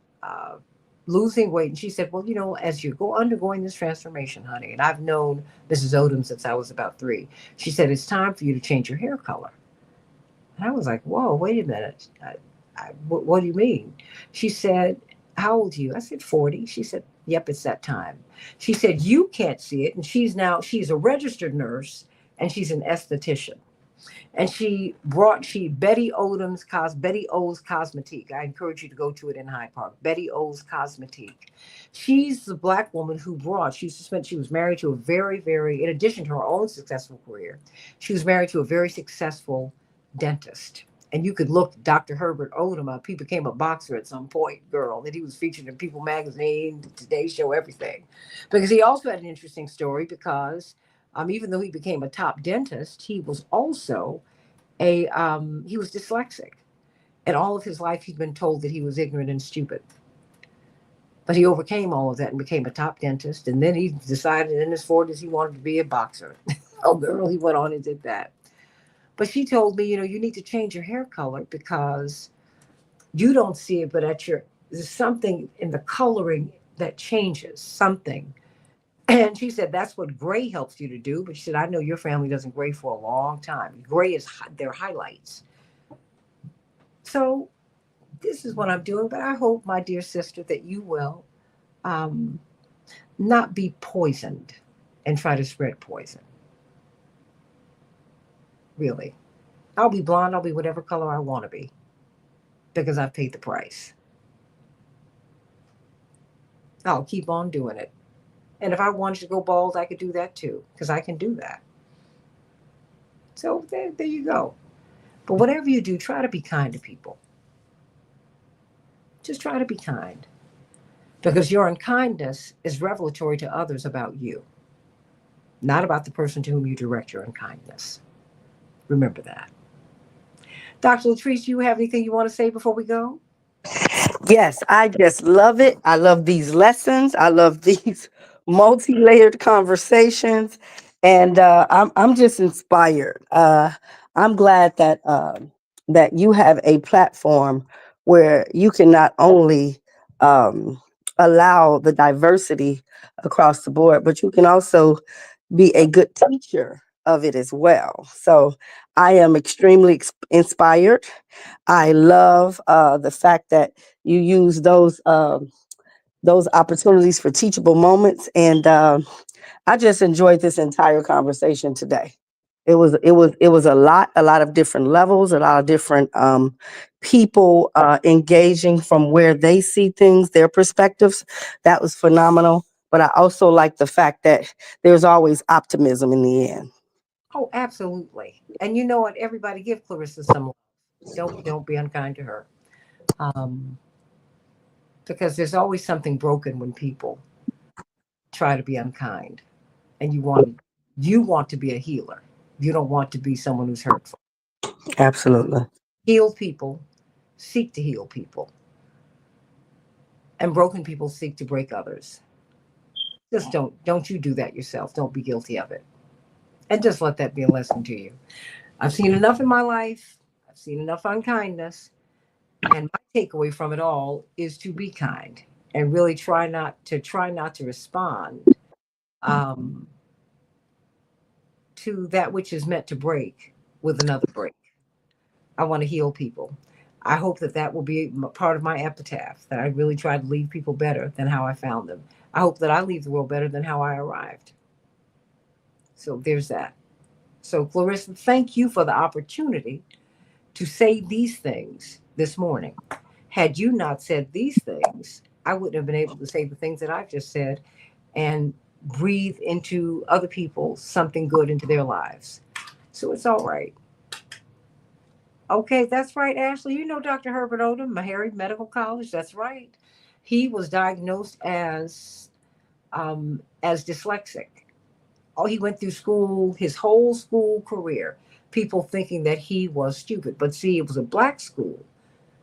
losing weight. And she said, well, you know, as you go undergoing this transformation, honey, and I've known Mrs. Odom since I was about 3, she said, it's time for you to change your hair color. And I was like, whoa, wait a minute. What do you mean? She said, how old are you? I said, 40. She said, yep, it's that time. She said, you can't see it. And she's a registered nurse, and she's an esthetician. And she Betty O's Cosmetique. I encourage you to go to it in Hyde Park. Betty O's Cosmetique. She's the black woman who brought. She was married to a very, very, in addition to her own successful career, she was married to a very successful dentist. And you could look Dr. Herbert Odom up. He became a boxer at some point, girl, that he was featured in People magazine, Today Show, everything. Because he also had an interesting story because even though he became a top dentist, he was also he was dyslexic, and all of his life he'd been told that he was ignorant and stupid. But he overcame all of that and became a top dentist. And then he decided in his 40s he wanted to be a boxer. Oh, girl, he went on and did that. But she told me, you need to change your hair color because you don't see it, but there's something in the coloring that changes something. And she said, that's what gray helps you to do. But she said, I know your family doesn't gray for a long time. Gray is their highlights. So this is what I'm doing. But I hope, my dear sister, that you will not be poisoned and try to spread poison. Really. I'll be blonde. I'll be whatever color I want to be because I've paid the price. I'll keep on doing it. And if I wanted to go bald, I could do that too because I can do that. So there you go. But whatever you do, try to be kind to people. Just try to be kind because your unkindness is revelatory to others about you, not about the person to whom you direct your unkindness. Remember that. Dr. Latrice, do you have anything you want to say before we go? Yes, I just love it. I love these lessons. I love these multi-layered conversations, and I'm just inspired. I'm glad that that you have a platform where you can not only um, allow the diversity across the board, but you can also be a good teacher of it as well. So I am extremely inspired. I love the fact that you use those opportunities for teachable moments, and I just enjoyed this entire conversation today. It was a lot of different levels, a lot of different people engaging from where they see things, their perspectives. That was phenomenal. But I also like the fact that there's always optimism in the end. Oh, absolutely. And you know what? Everybody give Clarissa some love. Don't be unkind to her. Um, because there's always something broken when people try to be unkind. And you want to be a healer. You don't want to be someone who's hurtful. Absolutely. Heal people, seek to heal people. And broken people seek to break others. Just don't you do that yourself. Don't be guilty of it. And just let that be a lesson to you. I've seen enough in my life. I've seen enough unkindness. And my takeaway from it all is to be kind and really try not to respond um, to that which is meant to break with another break. I want to heal people. I hope that will be part of my epitaph, that I really try to leave people better than how I found them. I hope that I leave the world better than how I arrived. So there's that. So, Clarissa, thank you for the opportunity to say these things this morning. Had you not said these things, I wouldn't have been able to say the things that I've just said and breathe into other people something good into their lives. So it's all right. Okay, that's right, Ashley. You know Dr. Herbert Odom, Meharry Medical College. That's right. He was diagnosed as dyslexic. Oh, he went through school, his whole school career, people thinking that he was stupid. But see, it was a black school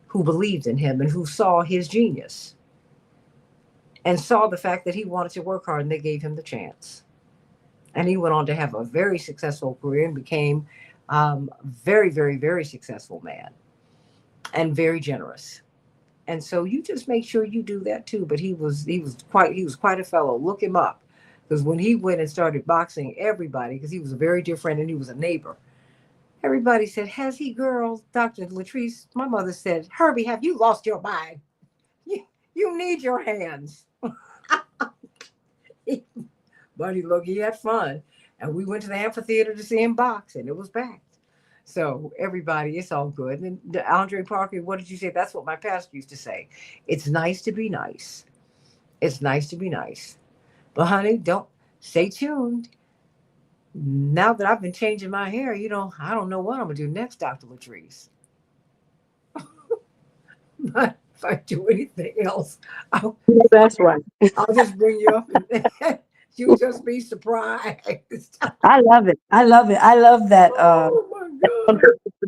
who believed in him and who saw his genius and saw the fact that he wanted to work hard, and they gave him the chance. And he went on to have a very successful career and became very, very, very successful man and very generous. And so you just make sure you do that too. But he was quite a fellow. Look him up, because when he went and started boxing, everybody, because he was a very dear friend and he was a neighbor, everybody said, "Has he, girl?" Dr. Latrice, my mother said, "Herbie, have you lost your mind? You need your hands." But look, he had fun. And we went to the amphitheater to see him box, and it was packed. So everybody, it's all good. And Andre Parker, what did you say? That's what my pastor used to say. It's nice to be nice. It's nice to be nice. But honey, don't stay tuned. Now that I've been changing my hair, I don't know what I'm gonna do next, Dr. Latrice. But if I do anything else, I'll, That's right. I'll just bring you up and you'll just be surprised. I love it. I love it. I love that Oh my God.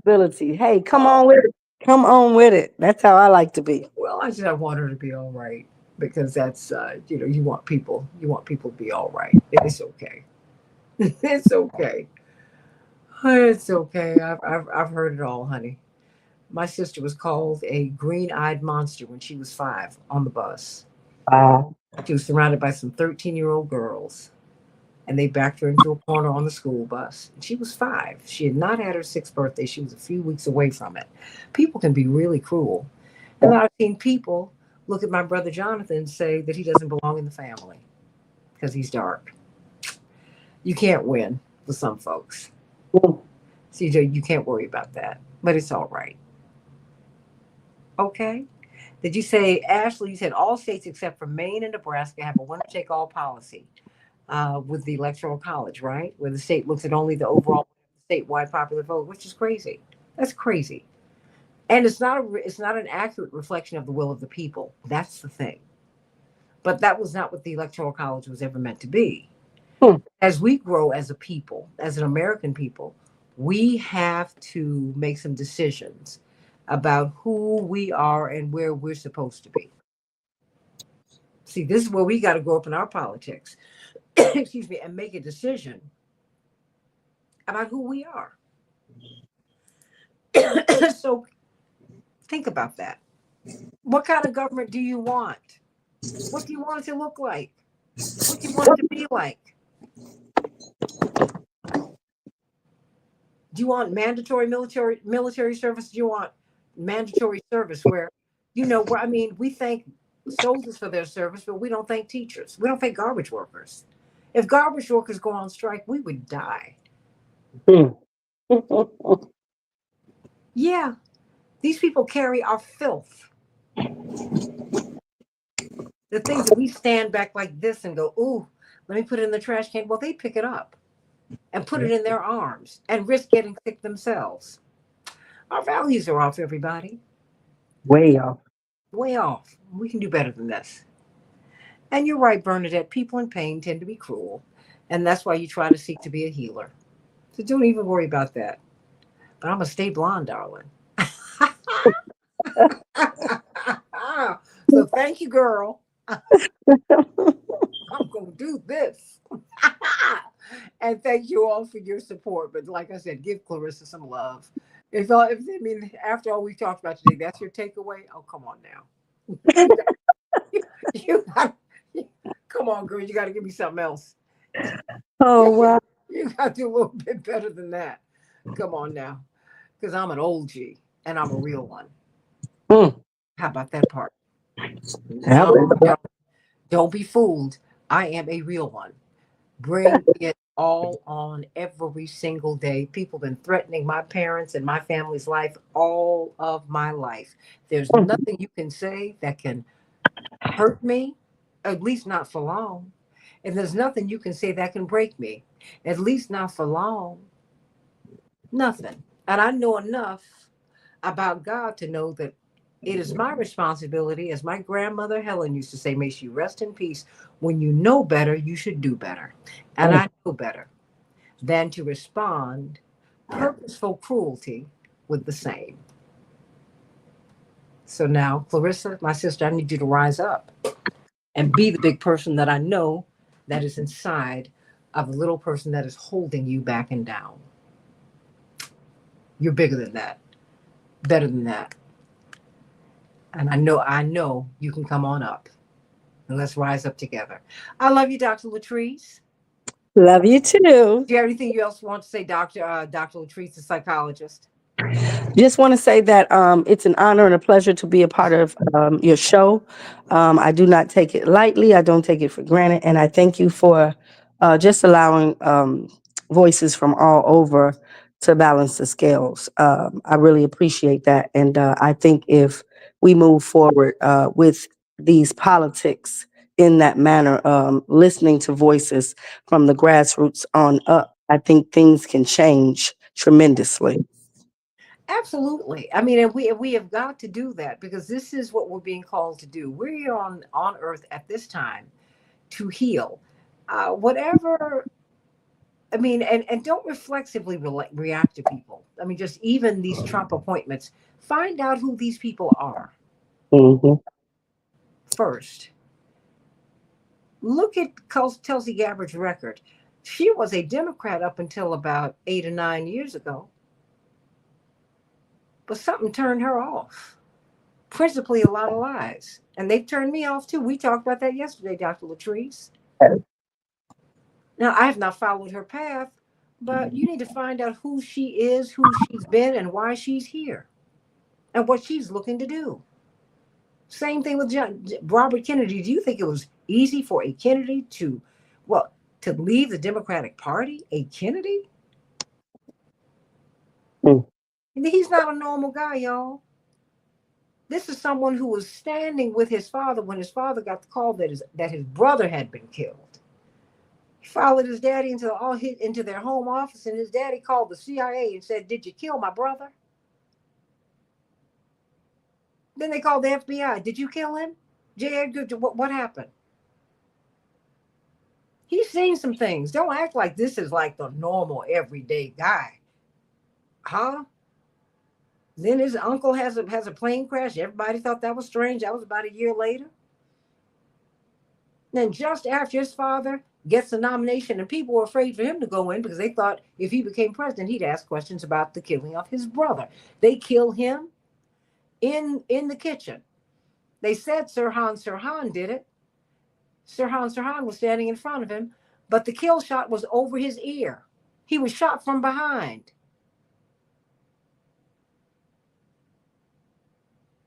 unpredictability. Hey, come Oh, on with it. Come on with it. That's how I like to be. well, I want her to be all right because that's you want people to be all right. It's okay. It's okay. It's okay. I've heard it all, honey. My sister was called a green-eyed monster when she was 5 on the bus. Wow. She was surrounded by some 13-year-old girls, and they backed her into a corner on the school bus. And she was 5. She had not had her 6th birthday. She was a few weeks away from it. People can be really cruel. And I've seen people look at my brother Jonathan and say that he doesn't belong in the family because he's dark. You can't win with some folks. CJ, you can't worry about that, but it's all right. Okay. Did you say, Ashley, you said all states except for Maine and Nebraska have a winner take all policy with the Electoral College, right? Where the state looks at only the overall statewide popular vote, which is crazy. That's crazy. And it's not an accurate reflection of the will of the people. That's the thing. But that was not what the Electoral College was ever meant to be. Hmm. As we grow as a people, as an American people, we have to make some decisions about who we are and where we're supposed to be. See, this is where we got to grow up in our politics, excuse me, and make a decision about who we are. So think about that. What kind of government do you want? What do you want it to look like? What do you want it to be like? Do you want mandatory military service? Do you want mandatory service where I mean, we thank soldiers for their service, but we don't thank teachers. We don't thank garbage workers. If garbage workers go on strike, we would die. Yeah, these people carry our filth. The things that we stand back like this and go, ooh, let me put it in the trash can. Well, they pick it up and put it in their arms and risk getting sick themselves. Our values are off, everybody. Way off. Way off. We can do better than this. And you're right, Bernadette. People in pain tend to be cruel. And that's why you try to seek to be a healer. So don't even worry about that. But I'm going to stay blonde, darling. So thank you, girl. I'm going to do this. And thank you all for your support. But like I said, give Clarissa some love. After all we talked about today, that's your takeaway. Oh, come on now. you got, come on, girl. You got to give me something else. Oh, wow. You got to do a little bit better than that. Come on now. Because I'm an old G and I'm a real one. How about that part? No, don't be fooled. I am a real one. Bring it all on every single day. People have been threatening my parents and my family's life all of my life. There's nothing you can say that can hurt me, at least not for long. And there's nothing you can say that can break me, at least not for long. Nothing. And I know enough about God to know that it is my responsibility, as my grandmother Helen used to say, may she rest in peace. When you know better, you should do better. And I know better than to respond purposeful cruelty with the same. So now, Clarissa, my sister, I need you to rise up and be the big person that I know that is inside of a little person that is holding you back and down. You're bigger than that, better than that. And I know you can come on up. And let's rise up together. I love you, Dr. Latrice. Love you too. Do you have anything you else want to say, Dr. Latrice, the psychologist? Just want to say that it's an honor and a pleasure to be a part of your show. I do not take it lightly. I don't take it for granted. And I thank you for just allowing voices from all over to balance the scales. I really appreciate that. And I think if we move forward with these politics in that manner, listening to voices from the grassroots on up, I think things can change tremendously. Absolutely. I mean, and we have got to do that because this is what we're being called to do. We're here on earth at this time to heal. Whatever, I mean, and don't reflexively react to people. I mean, just even these Trump appointments, find out who these people are Hmm. first. Look at Tulsi Gabbard's record. She was a Democrat up until about 8 or 9 years ago, but something turned her off. Principally, a lot of lies. And they've turned me off too. We talked about that yesterday, Dr. Latrice. Now, I have not followed her path, but you need to find out who she is, who she's been, and why she's here, and what she's looking to do. Same thing with Robert Kennedy. Do you think it was easy for a Kennedy to leave the Democratic Party? A Kennedy? Mm. He's not a normal guy, y'all. This is someone who was standing with his father when his father got the call that his brother had been killed. He followed his daddy into their home office, and his daddy called the CIA and said, "Did you kill my brother?" Then they called the FBI. "Did you kill him? J. Edgar, what happened?" He's seen some things. Don't act like this is like the normal everyday guy. Huh? Then his uncle has a plane crash. Everybody thought that was strange. That was about a year later. Then just after his father gets the nomination, and people were afraid for him to go in because they thought if he became president, he'd ask questions about the killing of his brother. They kill him in the kitchen. They said Sirhan did it. Sirhan was standing in front of him, but the kill shot was over his ear. He was shot from behind.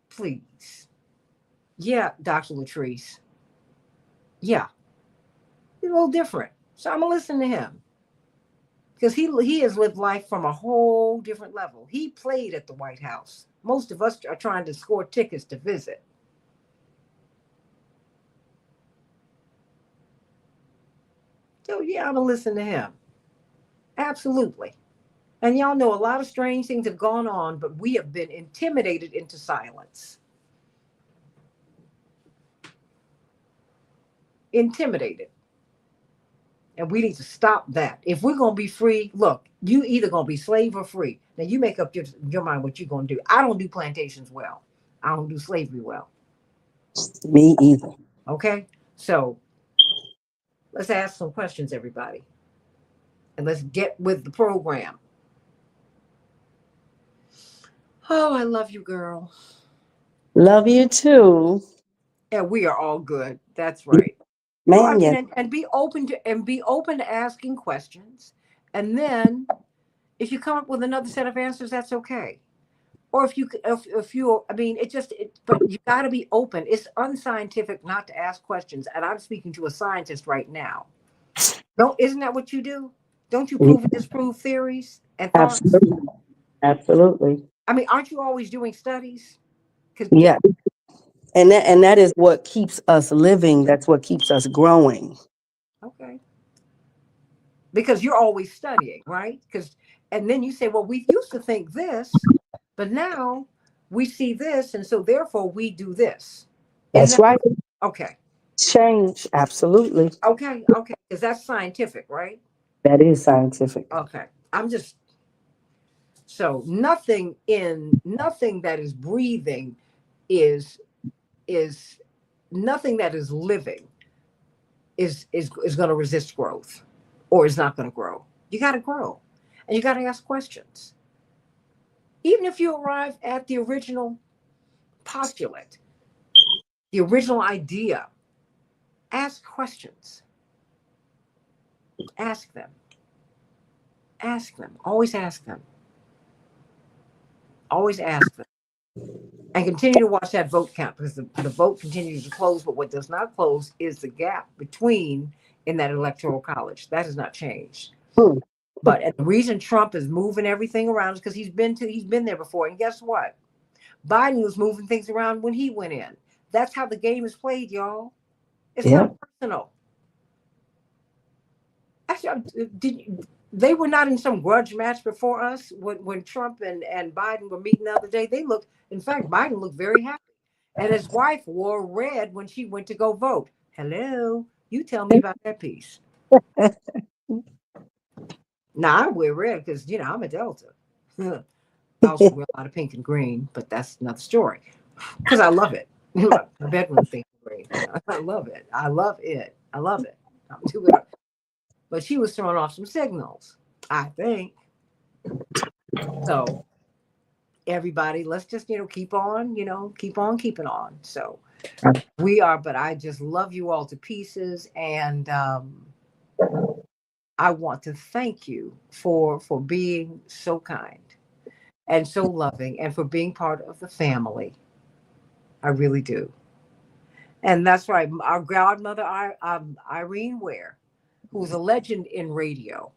Please. Yeah, Dr. Latrice. Yeah. He's a little different. So I'm going to listen to him. Because he has lived life from a whole different level. He played at the White House. Most of us are trying to score tickets to visit. So yeah, I'm going to listen to him. Absolutely. And y'all know a lot of strange things have gone on, but we have been intimidated into silence. Intimidated. And we need to stop that. If we're going to be free, look, you either going to be slave or free. Now you make up your mind what you're going to do. I don't do plantations well. I don't do slavery well. Me either. Okay? So let's ask some questions, everybody. And let's get with the program. Oh, I love you, girl. Love you too. And we are all good. That's right. Well, I Man, mean, yes. and be open to asking questions. And then if you come up with another set of answers, that's okay. Or if you, I mean, but you got to be open. It's unscientific not to ask questions. And I'm speaking to a scientist right now. Isn't that what you do? Don't you prove and disprove theories and thoughts? Absolutely. Absolutely. I mean, aren't you always doing studies? Because Yeah. And that is what keeps us living. That's what keeps us growing. okay, because you're always studying, right? And then you say, well, we used to think this, but now we see this, and so therefore we do this. Isn't That's that right. okay? Change. Absolutely. Okay, because that's scientific, right? That is scientific. Okay, I'm just so nothing that is breathing is nothing that is living is going to resist growth or is not going to grow. You got to grow, and you got to ask questions. Even if you arrive at the original postulate, the original idea, ask questions. Ask them. Ask them. Always ask them. Always ask them. And continue to watch that vote count because the vote continues to close, but what does not close is the gap between in that electoral college. That has not changed. Hmm. But and the reason Trump is moving everything around is because he's been there before. And guess what? Biden was moving things around when he went in. That's how the game is played, y'all. It's Yeah. not personal. Actually, they were not in some grudge match before us when Trump and Biden were meeting the other day. In fact, Biden looked very happy. And his wife wore red when she went to go vote. Hello, you tell me about that piece. Now I wear red because I'm a Delta. I also wear a lot of pink and green, but that's another story. Because I love it. My bedroom's pink and green. I love it. I love it. I love it. I'm doing it. But she was throwing off some signals, I think. So everybody, let's just keep on, keep on keeping on. So we are, but I just love you all to pieces, and I want to thank you for being so kind and so loving, and for being part of the family. I really do. And that's right. Our godmother, Irene Ware, who was a legend in radio,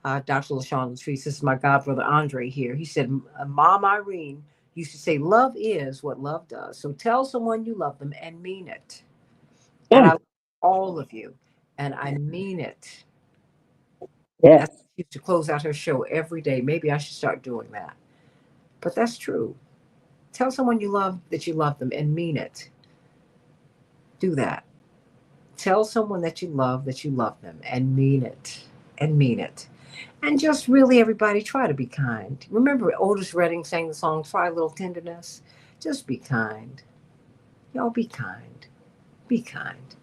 Dr. LaShawn Latrice, this is my godbrother Andre here. He said, Mom Irene used to say, love is what love does. So tell someone you love them and mean it. And I love all of you, and I mean it. Yeah. That's she used to close out her show every day. Maybe I should start doing that. But that's true. Tell someone you love that you love them and mean it. Do that. Tell someone that you love them and mean it. And mean it. And just really, everybody, try to be kind. Remember, Otis Redding sang the song, Try a Little Tenderness? Just be kind. Y'all be kind. Be kind.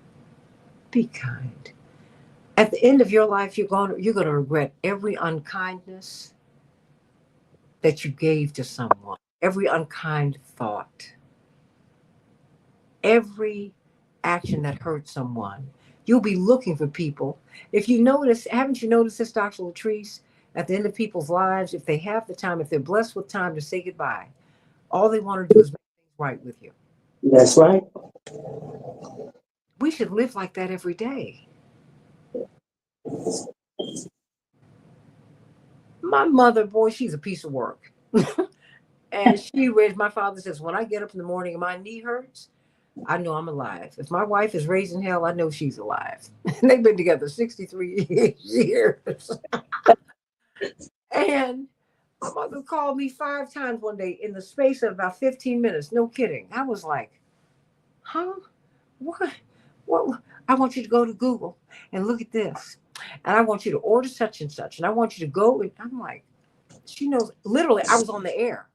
Be kind. At the end of your life, you're going to regret every unkindness that you gave to someone, every unkind thought, every action that hurt someone. You'll be looking for people. If you notice, haven't you noticed this, Dr. Latrice? At the end of people's lives, if they have the time, if they're blessed with time to say goodbye, all they want to do is make things right with you. That's right. We should live like that every day. My mother, boy, she's a piece of work. And my father says, when I get up in the morning and my knee hurts, I know I'm alive. If my wife is raising hell, I know she's alive. They've been together 63 years. And my mother called me 5 times one day in the space of about 15 minutes. No kidding. I was like, huh? What? What? I want you to go to Google and look at this. And I want you to order such and such. And I want you to go. And I'm like, she knows. Literally, I was on the air.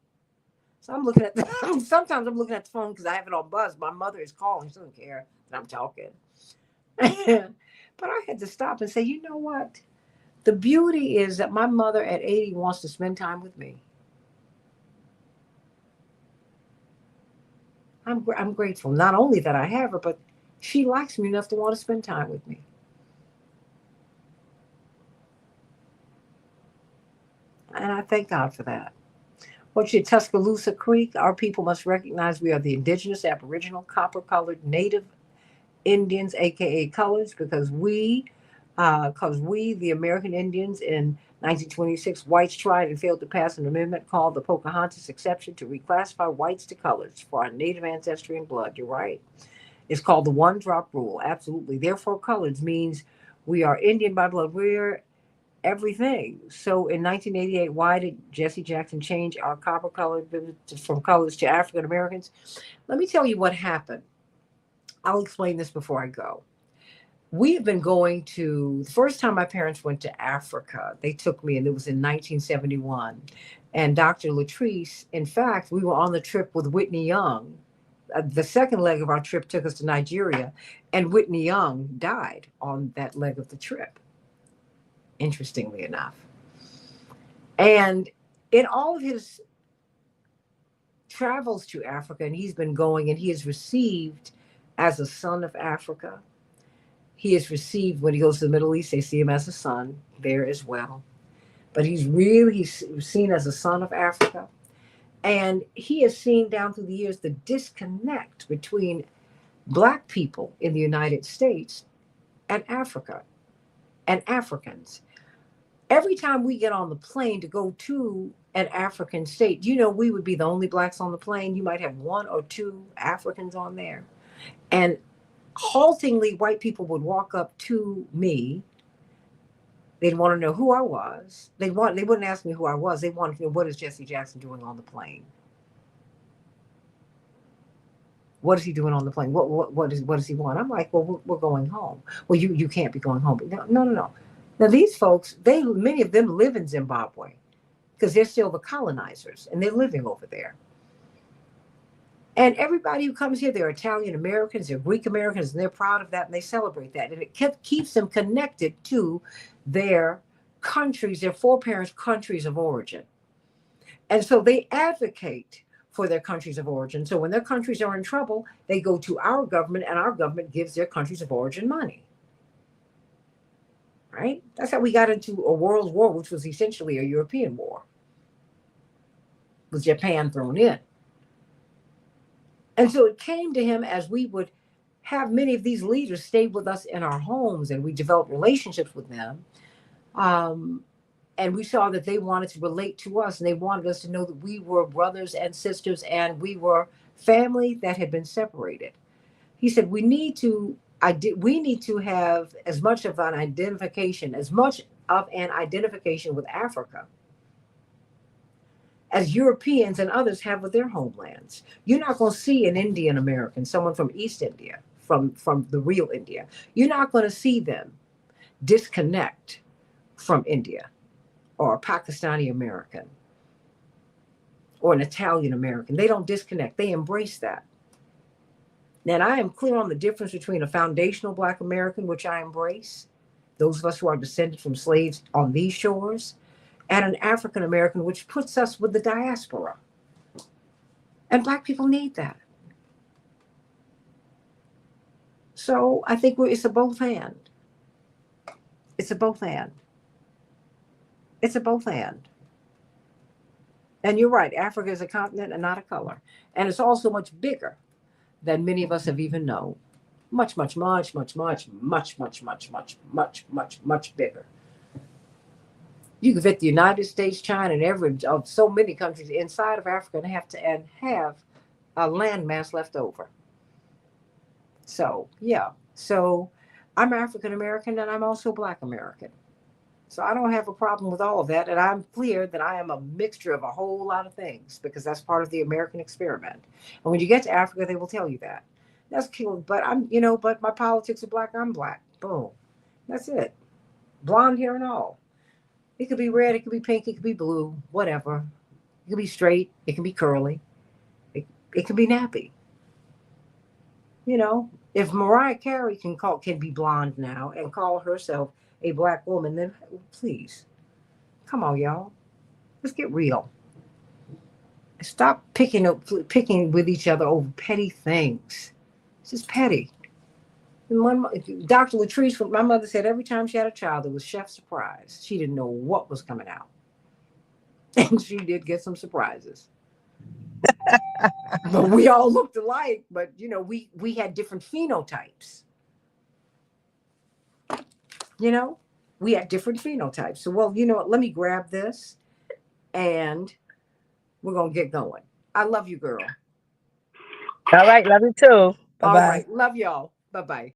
So I'm looking at sometimes I'm looking at the phone because I have it on buzz. My mother is calling. She doesn't care that I'm talking. But I had to stop and say, you know what? The beauty is that my mother at 80 wants to spend time with me. I'm grateful. Not only that I have her, but she likes me enough to want to spend time with me. And I thank God for that. What's your Tuscaloosa Creek? Our people must recognize we are the indigenous, aboriginal, copper-colored, native Indians, aka colors, because we, the American Indians, in 1926, whites tried and failed to pass an amendment called the Pocahontas Exception to reclassify whites to colors for our native ancestry and blood. You're right. It's called the one drop rule. Absolutely. Therefore, colors means we are Indian by blood. We're everything. So in 1988, why did Jesse Jackson change our copper color from colors to African Americans? Let me tell you what happened. I'll explain this before I go. We have been going to, the first time my parents went to Africa, they took me, and it was in 1971. And Dr. Latrice, in fact, we were on the trip with Whitney Young. The second leg of our trip took us to Nigeria, and Whitney Young died on that leg of the trip, interestingly enough. And in all of his travels to Africa, and he's been going, and he is received as a son of Africa. He is received when he goes to the Middle East. They see him as a son there as well. But he's seen as a son of Africa. And he has seen down through the years the disconnect between Black people in the United States and Africa and Africans. Every time we get on the plane to go to an African state, we would be the only blacks on the plane. You might have one or two Africans on there. And haltingly, white people would walk up to me. They'd want to know who I was. They wouldn't ask me who I was. They wanted to know, what is Jesse Jackson doing on the plane? What is he doing on the plane? What does he want? I'm like, well, we're going home. Well, you can't be going home. No. Now these folks, many of them live in Zimbabwe because they're still the colonizers and they're living over there. And everybody who comes here, they're Italian Americans, they're Greek Americans, and they're proud of that and they celebrate that. And it keeps them connected to their countries, their foreparents' countries of origin. And so they advocate for their countries of origin. So when their countries are in trouble, they go to our government and our government gives their countries of origin money. Right? That's how we got into a world war, which was essentially a European war, with Japan thrown in. And so it came to him as we would have many of these leaders stay with us in our homes and we developed relationships with them. And we saw that they wanted to relate to us and they wanted us to know that we were brothers and sisters and we were family that had been separated. He said, we need to have as much of an identification with Africa as Europeans and others have with their homelands. You're not going to see an Indian American, someone from East India, from the real India. You're not going to see them disconnect from India, or a Pakistani American, or an Italian American. They don't disconnect. They embrace that. And I am clear on the difference between a foundational Black American, which I embrace, those of us who are descended from slaves on these shores, and an African American, which puts us with the diaspora. And Black people need that. So I think it's a both and. It's a both and. It's a both and. And you're right, Africa is a continent and not a color. And it's also much bigger than many of us have even known. Much, much, much, much, much, much, much, much, much, much, much, much bigger. You can fit the United States, China, and so many countries inside of Africa and have a landmass left over. So, yeah. So I'm African American and I'm also Black American. So I don't have a problem with all of that. And I'm clear that I am a mixture of a whole lot of things because that's part of the American experiment. And when you get to Africa, they will tell you that. That's cool. But but my politics are Black, I'm Black. Boom. That's it. Blonde hair and all. It could be red, it could be pink, it could be blue, whatever. It could be straight, it can be curly. It can be nappy. If Mariah Carey can be blonde now and call herself a Black woman, then please, come on, y'all. Let's get real. Stop picking with each other over petty things. It's just petty. Dr. Latrice, my mother said every time she had a child, it was chef's surprise. She didn't know what was coming out. And she did get some surprises. But we all looked alike, but we had different phenotypes. We had different phenotypes. So, well, let me grab this and we're going to get going. I love you, girl. All right. Love you too. Bye-bye. All right. Love y'all. Bye-bye.